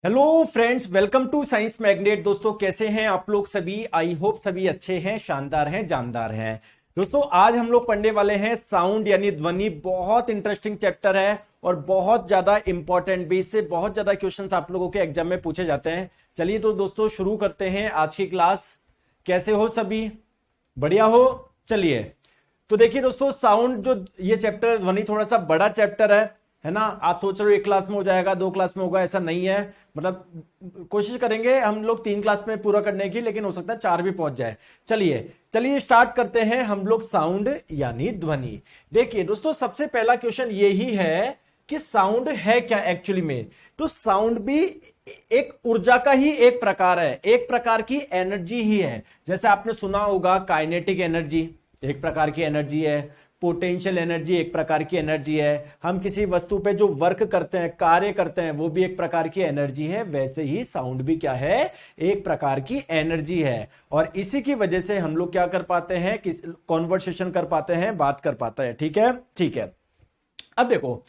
Hello friends, welcome to science magnet. दोस्तों कैसे हैं आप लोग सभी? आई होप सभी अच्छे हैं, शानदार हैं, जानदार हैं। दोस्तों आज हम लोग पढ़ने वाले हैं साउंड यानी ध्वनि। बहुत इंटरेस्टिंग चैप्टर है और बहुत ज्यादा इंपॉर्टेंट भी। इससे बहुत ज्यादा क्वेश्चंस आप लोगों के एग्जाम में पूछे जाते हैं। चलिए तो दोस्तों शुरू करते हैं आज की क्लास। कैसे हो सभी? बढ़िया हो? चलिए तो देखिए दोस्तों, साउंड जो ये चैप्टर ध्वनि थोड़ा सा बड़ा चैप्टर है ना। आप सोच रहे हो एक क्लास में हो जाएगा, दो क्लास में होगा, ऐसा नहीं है। मतलब कोशिश करेंगे हम लोग 3 क्लास में पूरा करने की, लेकिन हो सकता है 4 भी पहुंच जाए। चलिए चलिए स्टार्ट करते हैं हम लोग साउंड यानी ध्वनि। देखिए दोस्तों, सबसे पहला क्वेश्चन यही है कि साउंड है क्या एक्चुअली में। तो साउंड भी एक ऊर्जा का ही एक प्रकार है, एक प्रकार की एनर्जी ही है। जैसे आपने सुना होगा काइनेटिक एनर्जी एक प्रकार की एनर्जी है, पोटेंशियल एनर्जी एक प्रकार की एनर्जी है। हम किसी वस्तु पे जो वर्क करते हैं, कार्य करते हैं, वो भी एक प्रकार की एनर्जी है। वैसे ही साउंड भी क्या है, एक प्रकार की एनर्जी है। और इसी की वजह से हम लोग क्या कर पाते हैं, कॉन्वर्सेशन कर पाते हैं, बात कर पाते हैं। ठीक है, ठीक है। अब देखो,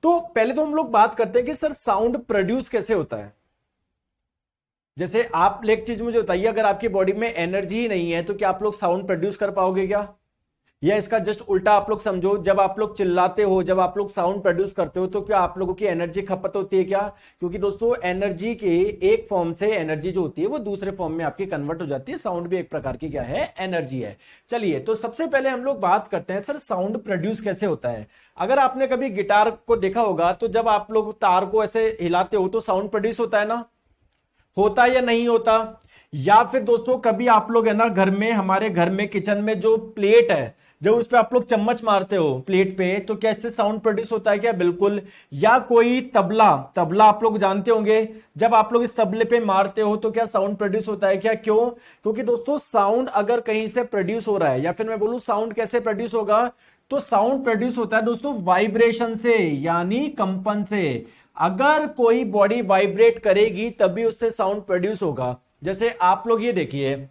तो पहले तो हम लोग बात करते हैं कि सर साउंड प्रोड्यूस कैसे होता है। जैसे आप एक चीज मुझे बताइए, अगर आपकी बॉडी में एनर्जी ही नहीं है तो क्या आप लोग साउंड प्रोड्यूस कर पाओगे क्या? या इसका जस्ट उल्टा आप लोग समझो, जब आप लोग चिल्लाते हो, जब आप लोग साउंड प्रोड्यूस करते हो, तो क्या आप लोगों की एनर्जी खपत होती है क्या? क्योंकि दोस्तों एनर्जी के एक फॉर्म से एनर्जी जो होती है वो दूसरे फॉर्म में आपकी कन्वर्ट हो जाती है। साउंड भी एक प्रकार की क्या है, एनर्जी है। चलिए तो सबसे पहले हम लोग बात करते हैं सर साउंड प्रोड्यूस कैसे होता है। अगर आपने कभी गिटार को देखा होगा तो जब आप लोग तार को ऐसे हिलाते हो तो साउंड प्रोड्यूस होता है ना, होता या नहीं होता? या फिर दोस्तों कभी आप लोग है ना, घर में, हमारे घर में किचन में जो प्लेट है, जब उस पे आप लोग चम्मच मारते हो प्लेट पे, तो क्या इससे साउंड प्रोड्यूस होता है क्या? बिल्कुल। या कोई तबला, तबला आप लोग जानते होंगे, जब आप लोग इस तबले पे मारते हो तो क्या साउंड प्रोड्यूस होता है क्या? क्यों? क्योंकि दोस्तों साउंड अगर कहीं से प्रोड्यूस हो रहा है, या फिर मैं बोलूं साउंड कैसे प्रोड्यूस होगा, तो साउंड प्रोड्यूस होता है दोस्तों वाइब्रेशन से, यानी कंपन से। अगर कोई बॉडी वाइब्रेट करेगी तभी उससे साउंड प्रोड्यूस होगा। जैसे आप लोग ये देखिए,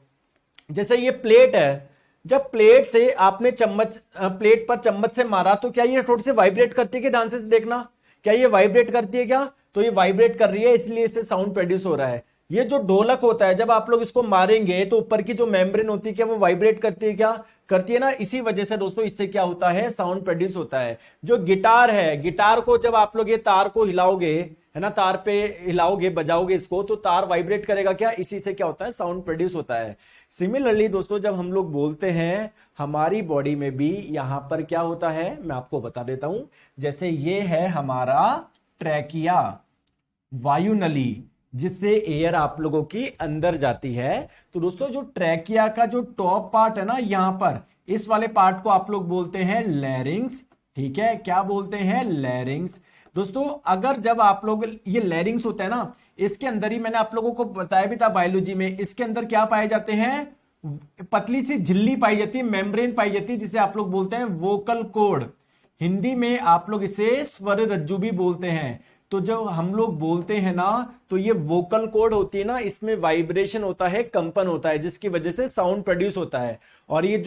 जैसे ये प्लेट है, जब प्लेट से आपने चम्मच, प्लेट पर चम्मच से मारा तो क्या ये थोड़ी सी वाइब्रेट करती है कि? ध्यान से देखना, क्या ये वाइब्रेट करती है क्या? तो ये वाइब्रेट कर रही है, इसलिए इससे साउंड प्रोड्यूस हो रहा है। ये जो ढोलक होता है, जब आप लोग इसको मारेंगे तो ऊपर की जो मेम्ब्रेन होती है क्या वो वाइब्रेट करती है क्या? करती है ना। इसी वजह से दोस्तों इससे क्या होता है, साउंड प्रोड्यूस होता है। जो गिटार है, गिटार को जब आप लोग ये तार को हिलाओगे, है ना, तार पे हिलाओगे, बजाओगे इसको, तो तार वाइब्रेट करेगा क्या? इसी से क्या होता है, साउंड प्रोड्यूस होता है। सिमिलरली दोस्तों जब हम लोग बोलते हैं, हमारी बॉडी में भी यहां पर क्या होता है, मैं आपको बता देता हूं। जैसे ये है हमारा ट्रैकिया, वायुनली, जिससे एयर आप लोगों की अंदर जाती है। तो दोस्तों जो ट्रैकिया का जो टॉप पार्ट है ना, यहां पर इस वाले पार्ट को आप लोग बोलते हैं लैरिंग्स। ठीक है, क्या बोलते हैं? लैरिंग्स। दोस्तों अगर जब आप लोग, ये लैरिंग्स होता है ना, इसके अंदर ही मैंने आप लोगों को बताया भी था बायोलॉजी में, इसके अंदर क्या पाए जाते हैं, पतली सी झिल्ली पाई जाती है, मेम्ब्रेन पाई जाती है, जिसे आप लोग बोलते हैं वोकल कॉर्ड। हिंदी में आप लोग इसे स्वर रज्जु भी बोलते हैं। तो जब हम लोग बोलते हैं ना, तो ये वोकल कॉर्ड होती है ना, इसमें वाइब्रेशन होता है, कंपन होता है, जिसकी वजह से साउंड प्रोड्यूस होता है। और ये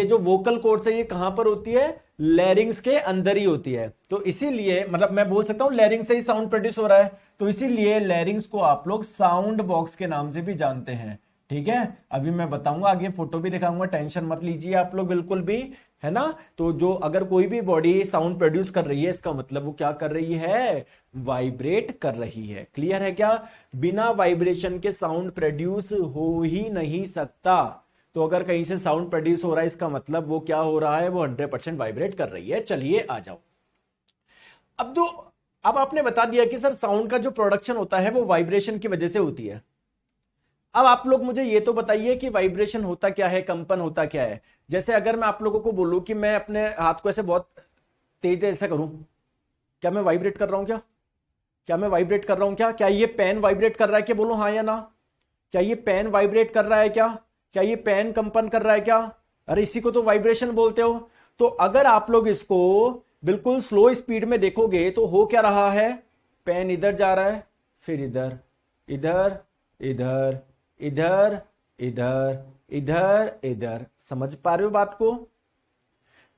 जो वोकल कॉर्ड है, ये कहां पर होती है? लैरिंग्स के अंदर ही होती है। तो इसीलिए मतलब मैं बोल सकता हूं लैरिंग्स से ही साउंड प्रोड्यूस हो रहा है। तो इसीलिए लैरिंग्स को आप लोग साउंड बॉक्स के नाम से भी जानते हैं। ठीक है, अभी मैं बताऊंगा, आगे फोटो भी दिखाऊंगा, टेंशन मत लीजिए आप लोग बिल्कुल भी, है ना। तो जो अगर कोई भी बॉडी साउंड प्रोड्यूस कर रही है, इसका मतलब वो क्या कर रही है, वाइब्रेट कर रही है। क्लियर है क्या? बिना वाइब्रेशन के साउंड प्रोड्यूस हो ही नहीं सकता। तो अगर कहीं से साउंड प्रोड्यूस हो रहा है, इसका मतलब वो क्या हो रहा है, वो 100% वाइब्रेट कर रही है। चलिए आ जाओ। अब तो अब आपने बता दिया कि सर साउंड का जो प्रोडक्शन होता है वो वाइब्रेशन की वजह से होती है। अब आप लोग मुझे ये तो बताइए कि वाइब्रेशन होता क्या है, कंपन होता क्या है। जैसे अगर मैं आप लोगों को बोलूं कि मैं अपने हाथ को ऐसे बहुत तेज ऐसे करूं, क्या मैं वाइब्रेट कर रहा हूं क्या? क्या मैं वाइब्रेट कर रहा हूं क्या? क्या ये पेन वाइब्रेट कर रहा है क्या? बोलो हाँ या ना। क्या ये पेन वाइब्रेट कर रहा है क्या? क्या ये पेन कंपन कर रहा है क्या? अरे इसी को तो वाइब्रेशन बोलते हो। तो अगर आप लोग इसको बिल्कुल स्लो स्पीड में देखोगे तो हो क्या रहा है, पेन इधर जा रहा है, फिर इधर, इधर, इधर, इधर, इधर, इधर, इधर। समझ पा रहे हो बात को?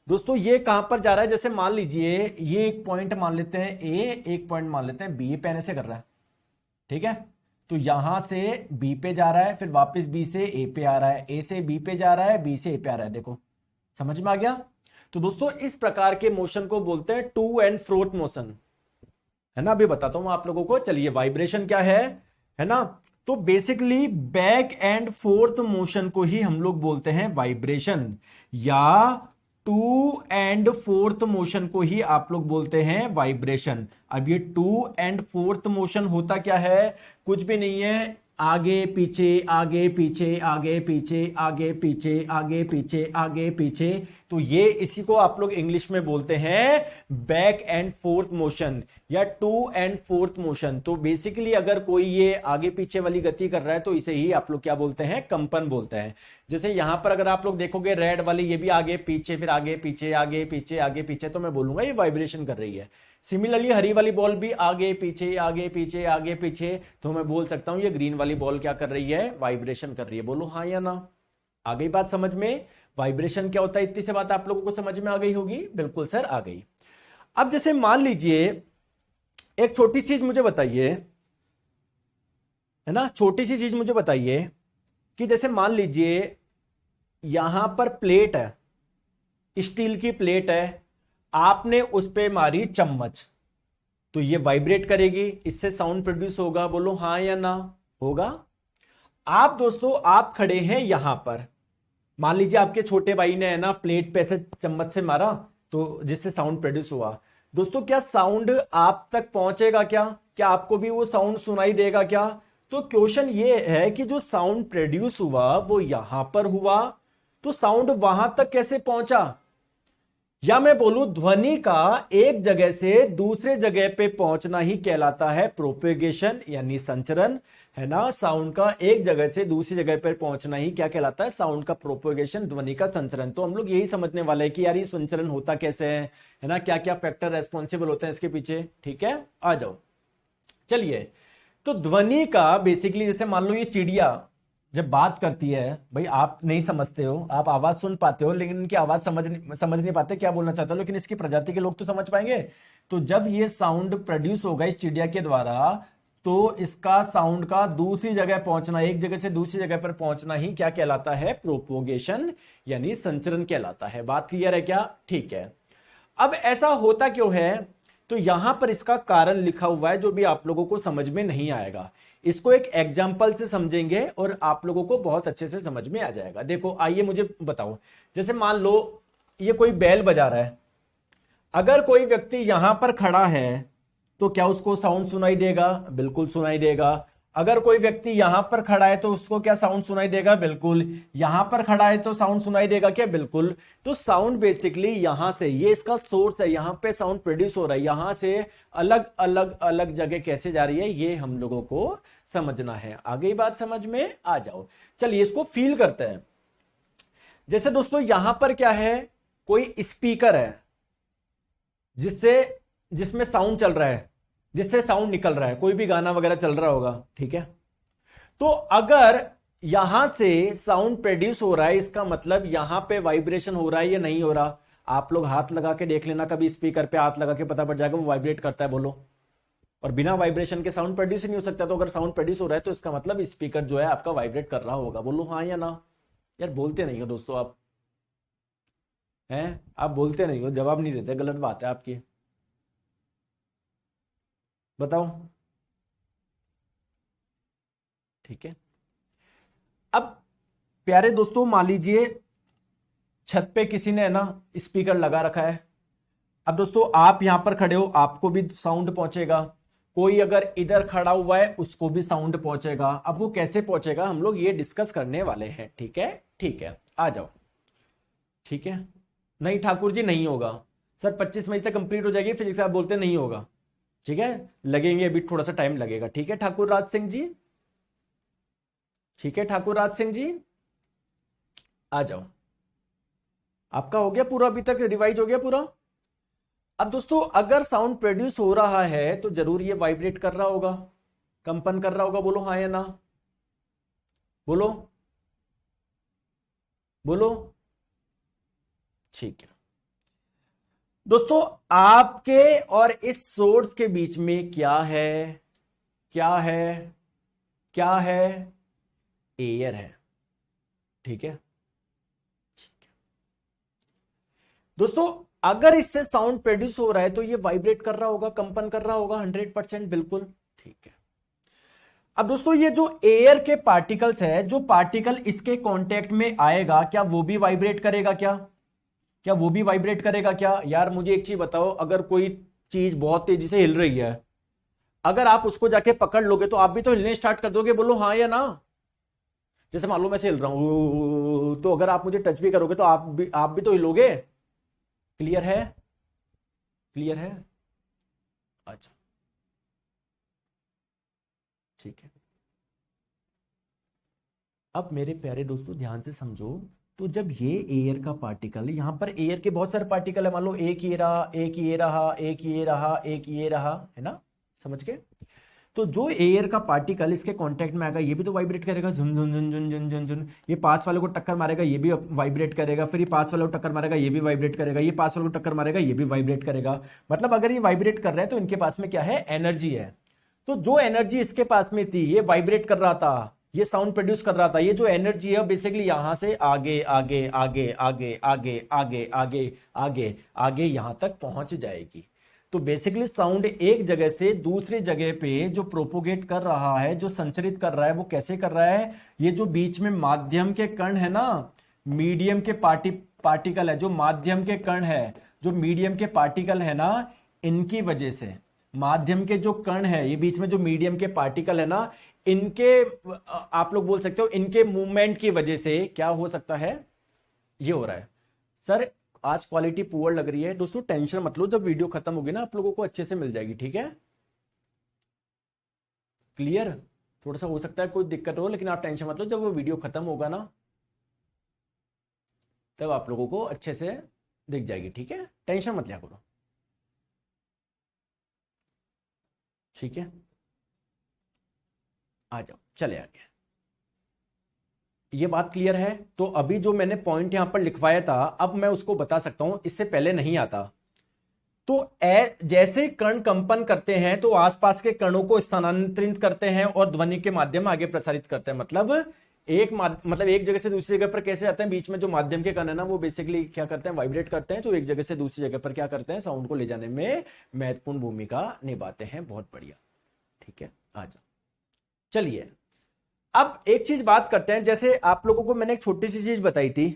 दोस्तों ये कहां पर जा रहा है, जैसे मान लीजिए ये एक पॉइंट मान लेते हैं ए, एक पॉइंट मान लेते हैं बी, पे से कर रहा है, ठीक है। तो यहां से बी पे जा रहा है, फिर वापस बी से ए पे आ रहा है, ए से बी पे जा रहा है, बी से ए पे आ रहा है। देखो समझ में आ गया। तो दोस्तों इस प्रकार के मोशन को बोलते हैं टू एंड फ्रोथ मोशन, है ना। अभी बताता हूं आप लोगों को। चलिए वाइब्रेशन क्या है ना। तो basically back and fourth motion को ही हम लोग बोलते हैं वाइब्रेशन, या टू एंड फोर्थ मोशन को ही आप लोग बोलते हैं वाइब्रेशन। अब ये टू एंड फोर्थ मोशन होता क्या है, कुछ भी नहीं है, आगे पीछे आगे पीछे आगे पीछे आगे पीछे आगे पीछे आगे पीछे। तो ये इसी को आप लोग इंग्लिश में बोलते हैं बैक एंड फोर्थ मोशन या टू एंड फोर्थ मोशन। तो बेसिकली अगर कोई ये आगे पीछे वाली गति कर रहा है तो इसे ही आप लोग क्या बोलते हैं, कंपन बोलते हैं। जैसे यहां पर अगर आप लोग देखोगे रेड वाली, ये भी आगे पीछे फिर आगे पीछे आगे पीछे आगे पीछे, तो मैं बोलूंगा ये वाइब्रेशन कर रही है। सिमिलरली हरी वाली बॉल भी आगे पीछे आगे पीछे आगे पीछे, तो मैं बोल सकता हूं ये ग्रीन वाली बॉल क्या कर रही है, वाइब्रेशन कर रही है। बोलो हाँ या ना। आ गई बात समझ में, वाइब्रेशन क्या होता है। इतनी से बात आप लोगों को समझ में आ गई होगी। बिल्कुल सर आ गई। अब जैसे मान लीजिए एक छोटी चीज मुझे बताइए, है ना, छोटी सी चीज मुझे बताइए कि जैसे मान लीजिए यहां पर प्लेट है, स्टील की प्लेट है, आपने उस पे मारी चम्मच, तो ये वाइब्रेट करेगी, इससे साउंड प्रोड्यूस होगा। बोलो हाँ या ना। होगा। आप दोस्तों आप खड़े हैं यहां पर, मान लीजिए आपके छोटे भाई ने है ना प्लेट पे ऐसे चम्मच से मारा, तो जिससे साउंड प्रोड्यूस हुआ। दोस्तों क्या साउंड आप तक पहुंचेगा, क्या आपको भी वो साउंड सुनाई देगा क्या। तो क्वेश्चन ये है कि जो साउंड प्रोड्यूस हुआ वो यहां पर हुआ, तो साउंड वहां तक कैसे पहुंचा। या मैं बोलूं ध्वनि का एक जगह से दूसरे जगह पे पहुंचना ही कहलाता है प्रोपेगेशन यानी संचरण, है ना। साउंड का एक जगह से दूसरी जगह पर पहुंचना ही क्या कहलाता है, साउंड का प्रोपेगेशन, ध्वनि का संचरण। तो हम लोग यही समझने वाले हैं कि यार ये संचरण होता कैसे है ना, क्या क्या फैक्टर रेस्पॉन्सिबल होते हैं इसके पीछे। ठीक है, आ जाओ। चलिए, तो ध्वनि का बेसिकली जैसे मान लो ये चिड़िया जब बात करती है, भाई आप नहीं समझते हो, आप आवाज सुन पाते हो लेकिन इनकी आवाज समझ नहीं पाते क्या बोलना चाहते हो, लेकिन इसकी प्रजाति के लोग तो समझ पाएंगे। तो जब ये साउंड प्रोड्यूस होगा इस चिड़िया के द्वारा, तो इसका साउंड का दूसरी जगह पहुंचना, एक जगह से दूसरी जगह पर पहुंचना ही क्या कहलाता है, प्रोपोगेशन यानी संचरण कहलाता है। बात क्लियर है क्या। ठीक है। अब ऐसा होता क्यों है, तो यहां पर इसका कारण लिखा हुआ है जो भी आप लोगों को समझ में नहीं आएगा। इसको एक एग्जाम्पल से समझेंगे और आप लोगों को बहुत अच्छे से समझ में आ जाएगा। देखो आइए मुझे बताओ, जैसे मान लो ये कोई बैल बजा रहा है, अगर कोई व्यक्ति यहां पर खड़ा है तो क्या उसको साउंड सुनाई देगा, बिल्कुल सुनाई देगा। अगर कोई व्यक्ति यहां पर खड़ा है तो उसको क्या साउंड सुनाई देगा, बिल्कुल। यहां पर खड़ा है तो साउंड सुनाई देगा क्या, बिल्कुल। तो साउंड बेसिकली यहां से, ये इसका सोर्स है, यहां पे साउंड प्रोड्यूस हो रहा है, यहां से अलग अलग अलग जगह कैसे जा रही है ये हम लोगों को समझना है। आगे बात समझ में आ जाओ। चलिए इसको फील करते हैं। जैसे दोस्तों यहां पर क्या है, कोई स्पीकर है जिसमें साउंड चल रहा है, जिससे साउंड निकल रहा है, कोई भी गाना वगैरह चल रहा होगा, ठीक है। तो अगर यहां से साउंड प्रोड्यूस हो रहा है, इसका मतलब यहां पे वाइब्रेशन हो रहा है या नहीं हो रहा। आप लोग हाथ लगा के देख लेना, कभी स्पीकर पे हाथ लगा के पता पड़ जाएगा वो वाइब्रेट करता है, बोलो। और बिना वाइब्रेशन के साउंड प्रोड्यूस ही नहीं हो सकता। तो अगर साउंड प्रोड्यूस हो रहा है तो इसका मतलब स्पीकर जो है आपका वाइब्रेट कर रहा होगा। बोलो हाँ या ना। यार बोलते नहीं हो दोस्तों आप, हैं आप बोलते नहीं हो, जवाब नहीं देते, गलत बात है आपकी। बताओ। ठीक है। अब प्यारे दोस्तों मान लीजिए छत पे किसी ने है ना स्पीकर लगा रखा है। अब दोस्तों आप यहां पर खड़े हो, आपको भी साउंड पहुंचेगा। कोई अगर इधर खड़ा हुआ है उसको भी साउंड पहुंचेगा। अब वो कैसे पहुंचेगा हम लोग ये डिस्कस करने वाले हैं। ठीक है, ठीक है, आ जाओ। ठीक है। नहीं ठाकुर जी नहीं होगा सर, 25 मई तक कंप्लीट हो जाएगी फिजिक्स, आप बोलते नहीं होगा। ठीक है, लगेंगे अभी थोड़ा सा टाइम लगेगा। ठीक है ठाकुर राज सिंह जी, ठीक है ठाकुर राज सिंह जी, आ जाओ। आपका हो गया पूरा, अभी तक रिवाइज हो गया पूरा। अब दोस्तों अगर साउंड प्रोड्यूस हो रहा है तो जरूर ये वाइब्रेट कर रहा होगा, कंपन कर रहा होगा। बोलो हाँ या ना। बोलो बोलो। ठीक है, दोस्तों आपके और इस सोर्स के बीच में क्या है, क्या है, क्या है? एयर है। ठीक है दोस्तों, अगर इससे साउंड प्रोड्यूस हो रहा है तो ये वाइब्रेट कर रहा होगा, कंपन कर रहा होगा 100%, बिल्कुल ठीक है। अब दोस्तों ये जो एयर के पार्टिकल्स है, जो पार्टिकल इसके कांटेक्ट में आएगा क्या वो भी वाइब्रेट करेगा? क्या क्या वो भी वाइब्रेट करेगा? क्या यार मुझे एक चीज बताओ, अगर कोई चीज बहुत तेजी से हिल रही है, अगर आप उसको जाके पकड़ लोगे तो आप भी तो हिलने स्टार्ट कर दोगे, बोलो हाँ या ना। जैसे मान लो मैं से हिल रहा हूं, तो अगर आप मुझे टच भी करोगे तो आप भी तो हिलोगे। क्लियर है? क्लियर है? अच्छा ठीक है। अब मेरे प्यारे दोस्तों ध्यान से समझो, तो जब ये एयर का पार्टिकल, यहां पर एयर के बहुत सारे पार्टिकल है, मान लो एक ये रहा, एक ये रहा, एक ये रहा, एक ये रहा, है ना? समझ गए? तो जो एयर का पार्टिकल इसके कांटेक्ट में आएगा ये भी तो वाइब्रेट करेगा, झुन झुन झुन झुन झुन झुन झुन। ये पास वाले को टक्कर मारेगा ये भी वाइब्रेट करेगा, फिर ये पास वाले को टक्कर मारेगा ये भी वाइब्रेट करेगा, ये पास वाले को टक्कर मारेगा ये भी वाइब्रेट करेगा। मतलब अगर ये वाइब्रेट कर रहे हैं तो इनके पास में क्या है? एनर्जी है। तो जो एनर्जी इसके पास में थी, ये वाइब्रेट कर रहा था, ये साउंड प्रोड्यूस कर रहा था, ये जो एनर्जी है बेसिकली यहां से आगे आगे आगे आगे आगे आगे आगे आगे आगे यहां तक पहुंच जाएगी। तो बेसिकली साउंड एक जगह से दूसरी जगह पे जो प्रोपोगेट कर रहा है, जो संचरित कर रहा है, वो कैसे कर रहा है? ये जो बीच में माध्यम के कण है ना, मीडियम के पार्टिकल है, जो माध्यम के कण है, जो मीडियम के पार्टिकल है ना, इनकी वजह से, माध्यम के जो कण है, ये बीच में जो मीडियम के पार्टिकल है ना, इनके, आप लोग बोल सकते हो इनके मूवमेंट की वजह से क्या हो सकता है? ये हो रहा है। सर आज क्वालिटी पुअर लग रही है दोस्तों, टेंशन मत लो, जब वीडियो खत्म होगी ना आप लोगों को अच्छे से मिल जाएगी, ठीक है? क्लियर? थोड़ा सा हो सकता है कोई दिक्कत हो, लेकिन आप टेंशन मत लो, जब वो वीडियो खत्म होगा ना तब आप लोगों को अच्छे से दिख जाएगी, ठीक है? टेंशन मत लिया करो, ठीक है? आ जाओ, चले आगे। ये बात क्लियर है? तो अभी जो मैंने पॉइंट यहां पर लिखवाया था, अब मैं उसको बता सकता हूं, इससे पहले नहीं आता। तो जैसे कण कंपन करते हैं तो आसपास के कणों को स्थानांतरित करते हैं और ध्वनि के माध्यम आगे प्रसारित करते हैं। मतलब मतलब एक जगह से दूसरी जगह पर कैसे जाते हैं? बीच में जो माध्यम के कण है ना, वो बेसिकली क्या करते हैं? वाइब्रेट करते हैं, जो एक जगह से दूसरी जगह पर क्या करते हैं? साउंड को ले जाने में महत्वपूर्ण भूमिका निभाते हैं। बहुत बढ़िया, ठीक है, आ जाओ। चलिए अब एक चीज बात करते हैं, जैसे आप लोगों को मैंने एक छोटी सी चीज बताई थी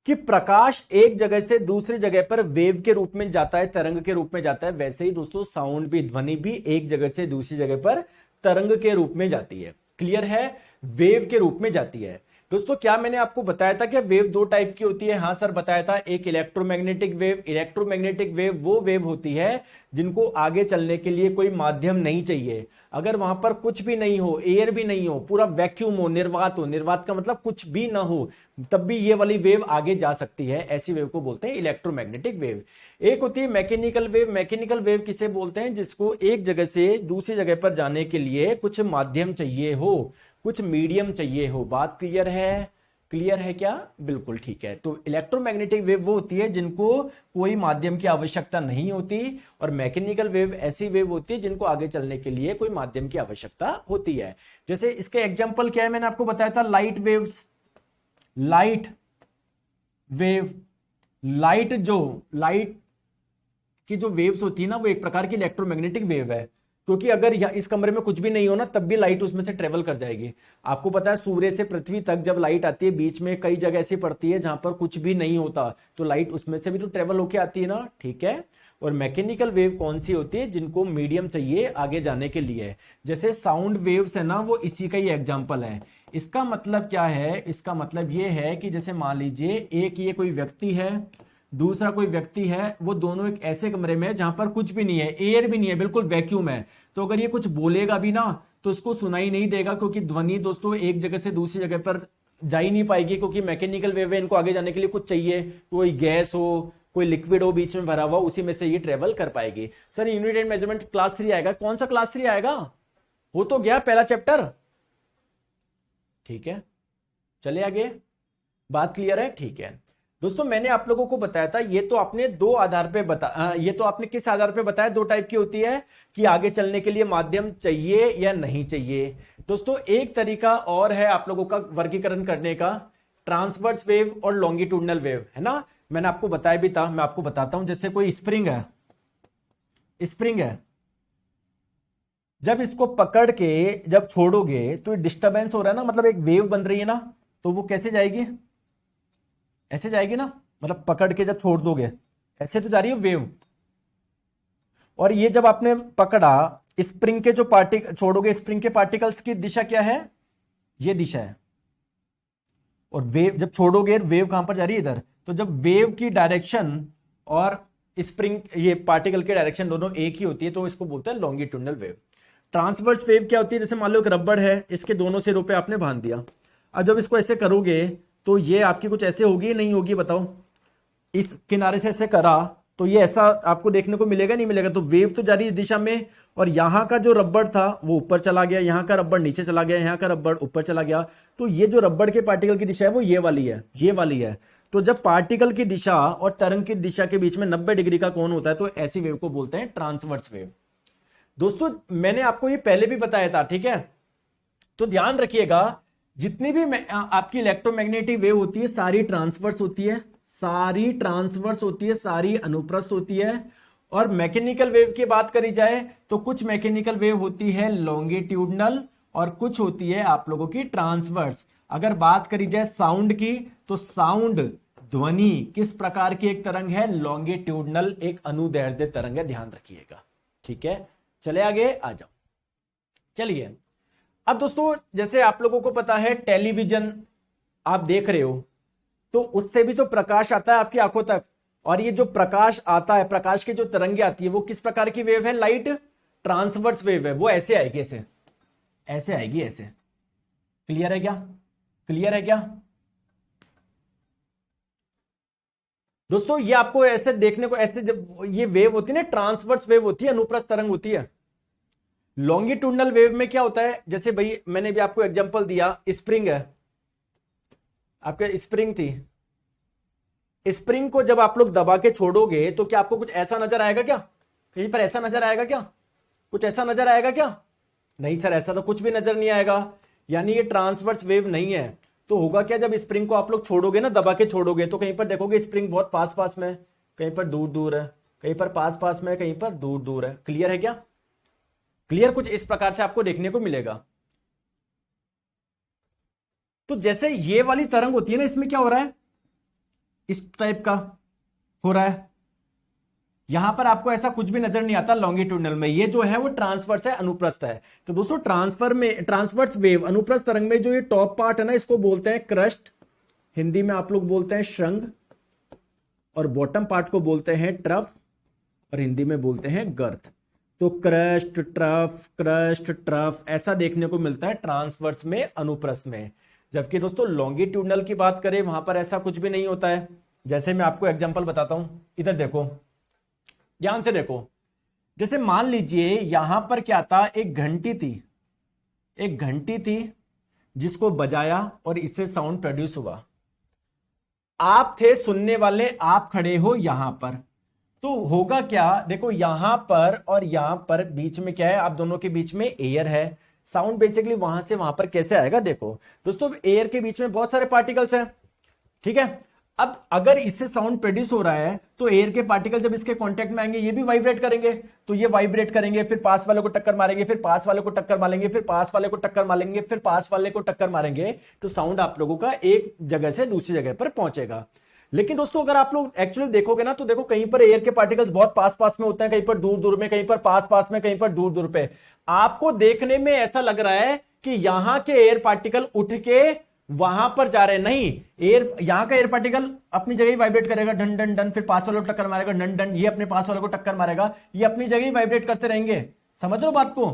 कि प्रकाश एक जगह से दूसरी जगह पर वेव के रूप में जाता है, तरंग के रूप में जाता है, वैसे ही दोस्तों साउंड भी, ध्वनि भी एक जगह से दूसरी जगह पर तरंग के रूप में जाती है। क्लियर है? वेव के रूप में जाती है। दोस्तों क्या मैंने आपको बताया था कि वेव दो टाइप की होती है? हाँ सर बताया था। एक इलेक्ट्रोमैग्नेटिक वेव, इलेक्ट्रोमैग्नेटिक वेव वो वेव होती है जिनको आगे चलने के लिए कोई माध्यम नहीं चाहिए। अगर वहां पर कुछ भी नहीं हो, एयर भी नहीं हो, पूरा वैक्यूम हो, निर्वात हो, निर्वात का मतलब कुछ भी ना हो, तब भी ये वाली वेव आगे जा सकती है। ऐसी वेव को बोलते हैं इलेक्ट्रोमैग्नेटिक वेव। एक होती है मैकेनिकल वेव। मैकेनिकल वेव किसे बोलते हैं? जिसको एक जगह से दूसरी जगह पर जाने के लिए कुछ माध्यम चाहिए हो, कुछ मीडियम चाहिए हो। बात क्लियर है? क्लियर है क्या? बिल्कुल ठीक है। तो इलेक्ट्रोमैग्नेटिक वेव वो होती है जिनको कोई माध्यम की आवश्यकता नहीं होती, और मैकेनिकल वेव ऐसी वेव होती है जिनको आगे चलने के लिए कोई माध्यम की आवश्यकता होती है। जैसे इसके एग्जांपल क्या है? मैंने आपको बताया था light waves, light wave. Light की जो वेव्स होती है ना, वो एक प्रकार की इलेक्ट्रोमैग्नेटिक वेव है, क्योंकि अगर इस कमरे में कुछ भी नहीं हो ना तब भी लाइट उसमें से ट्रेवल कर जाएगी। आपको पता है सूर्य से पृथ्वी तक जब लाइट आती है, बीच में कई जगह ऐसी पड़ती है जहां पर कुछ भी नहीं होता, तो लाइट उसमें से भी तो ट्रेवल होके आती है ना, ठीक है? और मैकेनिकल वेव कौन सी होती है? जिनको मीडियम चाहिए आगे जाने के लिए। जैसे साउंड वेव्स है ना, वो इसी का ही एग्जाम्पल है। इसका मतलब क्या है? इसका मतलब ये है कि जैसे मान लीजिए एक ये कोई व्यक्ति है, दूसरा कोई व्यक्ति है, वो दोनों एक ऐसे कमरे में जहां पर कुछ भी नहीं है, एयर भी नहीं है, बिल्कुल वैक्यूम है। तो अगर ये कुछ बोलेगा भी ना तो उसको सुनाई नहीं देगा, क्योंकि ध्वनि दोस्तों एक जगह से दूसरी जगह पर जा ही नहीं पाएगी, क्योंकि मैकेनिकल वेव है, इनको आगे जाने के लिए कुछ चाहिए, कोई गैस हो, कोई लिक्विड हो बीच में भरा हुआ, उसी में से ये ट्रेवल कर पाएगी। Sir unit and measurement class 3 आएगा? कौन सा क्लास 3 आएगा? हो तो गया पहला चैप्टर, ठीक है? चले आगे, बात क्लियर है? ठीक है। दोस्तों मैंने आप लोगों को बताया था, ये तो आपने दो आधार पे ये तो आपने किस आधार पे बताया, दो टाइप की होती है कि आगे चलने के लिए माध्यम चाहिए या नहीं चाहिए। दोस्तों एक तरीका और है आप लोगों का वर्गीकरण करने का, ट्रांसवर्स वेव और लॉन्गिट्यूडनल वेव, है ना। मैंने आपको बताया भी था, मैं आपको बताता हूं। जैसे कोई स्प्रिंग है, स्प्रिंग है, जब इसको पकड़ के जब छोड़ोगे तो डिस्टरबेंस हो रहा है ना, मतलब एक वेव बन रही है ना, तो वो कैसे जाएगी, ऐसे जाएगी ना, मतलब पकड़ के जब छोड़ दोगे ऐसे तो जा रही है वेव। और ये जब आपने पकड़ा, स्प्रिंग के जो पार्टिकल छोड़ोगे, स्प्रिंग के पार्टिकल्स की दिशा क्या है, ये दिशा है। और वेव जब छोड़ोगे, वेव कहां पर जा रही है, इधर। तो जब वेव की डायरेक्शन और स्प्रिंग ये पार्टिकल की डायरेक्शन दोनों एक ही होती है तो इसको बोलते हैं लॉन्गिट्यूडनल वेव। ट्रांसवर्स वेव क्या होती है, जैसे मान लो एक रबड़ है, इसके दोनों सिरों पे आपने बांध दिया। अब जब इसको ऐसे करोगे तो ये आपकी कुछ ऐसे होगी नहीं होगी, बताओ। इस किनारे से ऐसे करा तो ये ऐसा आपको देखने को मिलेगा नहीं मिलेगा, तो वेव तो जा रही है इस दिशा में। और यहां का जो रबड़ था वो ऊपर चला गया, यहां का रबड़ नीचे चला गया, यहां का रबड़ ऊपर चला गया। तो ये जो रबड़ के पार्टिकल की दिशा है वो ये वाली है, ये वाली है। तो जब पार्टिकल की दिशा और तरंग की दिशा के बीच में 90 डिग्री का कोण होता है तो ऐसी वेव को बोलते हैं ट्रांसवर्स वेव। दोस्तों मैंने आपको ये पहले भी बताया था, ठीक है। तो ध्यान रखिएगा, जितनी भी आपकी इलेक्ट्रोमैग्नेटिक वेव होती है सारी ट्रांसवर्स होती है, सारी ट्रांसवर्स होती है, सारी अनुप्रस्थ होती है। और मैकेनिकल वेव की बात करी जाए तो कुछ मैकेनिकल वेव होती है लॉन्गिट्यूडनल और कुछ होती है आप लोगों की ट्रांसवर्स। अगर बात करी जाए साउंड की तो साउंड, ध्वनि किस प्रकार की एक तरंग है, लॉन्गिट्यूडनल एक अनुदैर्ध्य तरंग है, ध्यान रखिएगा, ठीक है। चले आगे आ जाओ। चलिए अब दोस्तों, जैसे आप लोगों को पता है टेलीविजन आप देख रहे हो तो उससे भी तो प्रकाश आता है आपकी आंखों तक। और ये जो प्रकाश आता है, प्रकाश की जो तरंगे आती है वो किस प्रकार की वेव है, लाइट ट्रांसवर्स वेव है। वो ऐसे आएगी, ऐसे ऐसे आएगी, ऐसे। क्लियर है क्या, क्लियर है क्या दोस्तों। ये आपको ऐसे देखने को, ऐसे जब ये वेव होती है ना, ट्रांसवर्स वेव होती है, अनुप्रस्थ तरंग होती है। लॉन्गिट्यूडनल वेव में क्या होता है, जैसे भाई मैंने भी आपको एग्जांपल दिया, स्प्रिंग है, आपके स्प्रिंग थी, स्प्रिंग को जब आप लोग दबा के छोड़ोगे तो क्या आपको कुछ ऐसा नजर आएगा क्या, कहीं पर ऐसा नजर आएगा क्या, कुछ ऐसा नजर आएगा क्या, नहीं सर ऐसा तो कुछ भी नजर नहीं आएगा। यानी ये ट्रांसवर्स वेव नहीं है। तो होगा क्या, जब स्प्रिंग को आप लोग छोड़ोगे ना, दबा के छोड़ोगे, तो कहीं पर देखोगे स्प्रिंग बहुत पास पास में, कहीं पर दूर दूर है, कहीं पर पास पास में, कहीं पर दूर दूर है। क्लियर है क्या, क्लियर, कुछ इस प्रकार से आपको देखने को मिलेगा। तो जैसे ये वाली तरंग होती है ना, इसमें क्या हो रहा है, इस टाइप का हो रहा है। यहां पर आपको ऐसा कुछ भी नजर नहीं आता लॉन्गिट्यूडनल में, ये जो है वो ट्रांसवर्स है, अनुप्रस्थ है। तो दोस्तों ट्रांसवर्स वेव, अनुप्रस्थ तरंग में जो ये टॉप पार्ट है ना, इसको बोलते हैं क्रस्ट, हिंदी में आप लोग बोलते हैं श्रृंग। और बॉटम पार्ट को बोलते हैं ट्रफ, और हिंदी में बोलते हैं गर्त। तो क्रस्ट ट्रफ ऐसा देखने को मिलता है ट्रांसवर्स में, अनुप्रस्थ में। जबकि दोस्तों लॉन्गिट्यूडनल की बात करें वहां पर ऐसा कुछ भी नहीं होता है। जैसे मैं आपको एग्जांपल बताता हूं, इधर देखो, ध्यान से देखो। जैसे मान लीजिए यहां पर क्या था, एक घंटी थी, एक घंटी थी जिसको बजाया और इससे साउंड प्रोड्यूस हुआ। आप थे सुनने वाले, आप खड़े हो यहां पर, तो होगा क्या, देखो यहां पर और यहां पर बीच में क्या है, आप दोनों के बीच में एयर है। साउंड बेसिकली वहां से वहां पर कैसे आएगा, देखो दोस्तों एयर के बीच में बहुत सारे पार्टिकल्स हैं, ठीक है। अब अगर इससे साउंड प्रोड्यूस हो रहा है तो एयर के पार्टिकल जब इसके कांटेक्ट में आएंगे ये भी वाइब्रेट करेंगे, तो ये वाइब्रेट करेंगे, फिर पास वाले को टक्कर मारेंगे, फिर पास वाले को टक्कर मारेंगे, फिर पास वाले को टक्कर मारेंगे, फिर पास वाले को टक्कर मारेंगे। तो साउंड आप लोगों का एक जगह से दूसरी जगह पर पहुंचेगा। लेकिन दोस्तों अगर आप लोग एक्चुअली देखोगे ना, तो देखो कहीं पर एयर के पार्टिकल्स बहुत पास पास में होते हैं, कहीं पर दूर दूर में, कहीं पर पास पास में, कहीं पर दूर दूर पे। आपको देखने में ऐसा लग रहा है कि यहां के एयर पार्टिकल उठ के वहां पर जा रहे हैं, नहीं, एयर यहां का एयर पार्टिकल अपनी जगह ही वाइब्रेट करेगा, डन डन डन, फिर पास वाले को टक्कर मारेगा, डन डन, ये अपने पास वाले को टक्कर मारेगा, ये अपनी जगह ही वाइब्रेट करते रहेंगे। समझ लो बात को।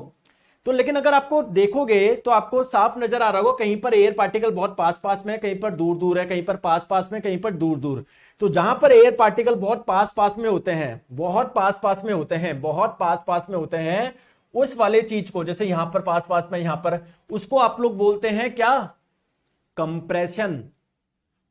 तो लेकिन अगर आपको देखोगे तो आपको साफ नजर आ रहा होगा, कहीं पर एयर पार्टिकल बहुत पास पास में, कहीं पर दूर दूर है, कहीं पर पास पास में, कहीं पर दूर दूर। तो जहां पर एयर पार्टिकल बहुत पास पास में होते हैं, बहुत पास पास में होते हैं, बहुत पास पास में होते हैं, उस वाले चीज को, जैसे यहां पर पास पास में, यहां पर, उसको आप लोग बोलते हैं क्या, कंप्रेशन।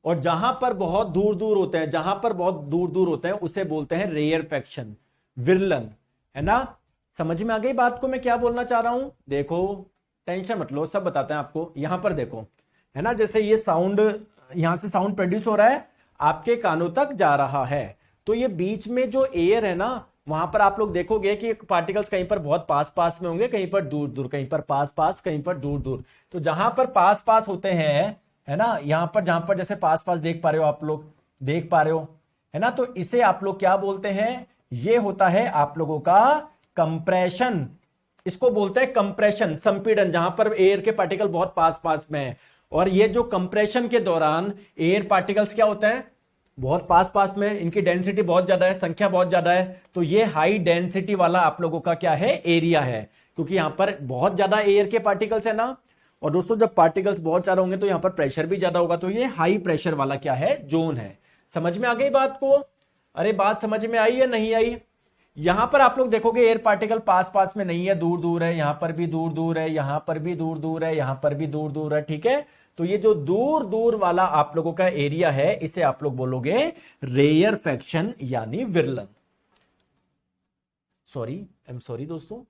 और जहां पर बहुत दूर दूर होते हैं, जहां पर बहुत दूर दूर होते हैं उसे बोलते हैं रेयरफेक्शन, विरलन, है ना। समझ में आ गई बात को मैं क्या बोलना चाह रहा हूं? देखो टेंशन मत लो, सब बताते हैं आपको। यहां पर देखो, है ना, जैसे ये साउंड, यहां से साउंड प्रोड्यूस हो रहा है, आपके कानों तक जा रहा है, तो ये बीच में जो एयर है ना, वहां पर आप लोग देखोगे कि पार्टिकल्स कहीं पर बहुत पास पास में होंगे, कहीं पर दूर दूर, कहीं पर पास पास, कहीं पर दूर दूर। तो जहां पर पास पास होते हैं, है ना, यहां पर जहां पर जैसे पास पास देख पा रहे हो आप लोग, देख पा रहे हो, है ना, तो इसे आप लोग क्या बोलते हैं? ये होता है आप लोगों का कंप्रेशन। इसको बोलते हैं कंप्रेशन, संपीड़न, जहां पर एयर के पार्टिकल बहुत पास पास में है। और ये जो कंप्रेशन के दौरान एयर पार्टिकल्स क्या होते हैं? बहुत पास पास में, इनकी डेंसिटी बहुत ज्यादा है, संख्या बहुत ज्यादा है, तो ये हाई डेंसिटी वाला आप लोगों का क्या है? एरिया है, क्योंकि यहां पर बहुत ज्यादा एयर के पार्टिकल्स है ना। और दोस्तों जब पार्टिकल्स बहुत ज्यादा होंगे तो यहां पर प्रेशर भी ज्यादा होगा, तो ये हाई प्रेशर वाला क्या है? जोन है। समझ में आ गई बात को? अरे बात समझ में आई या नहीं आई? यहां पर आप लोग देखोगे एयर पार्टिकल पास पास में नहीं है, दूर दूर है, यहां पर भी दूर दूर है, यहां पर भी दूर दूर है, यहां पर भी दूर दूर है, ठीक है। तो ये जो दूर दूर वाला आप लोगों का एरिया है, इसे आप लोग बोलोगे रेयरफेक्शन यानी विरलन। सॉरी, आई एम सॉरी दोस्तों,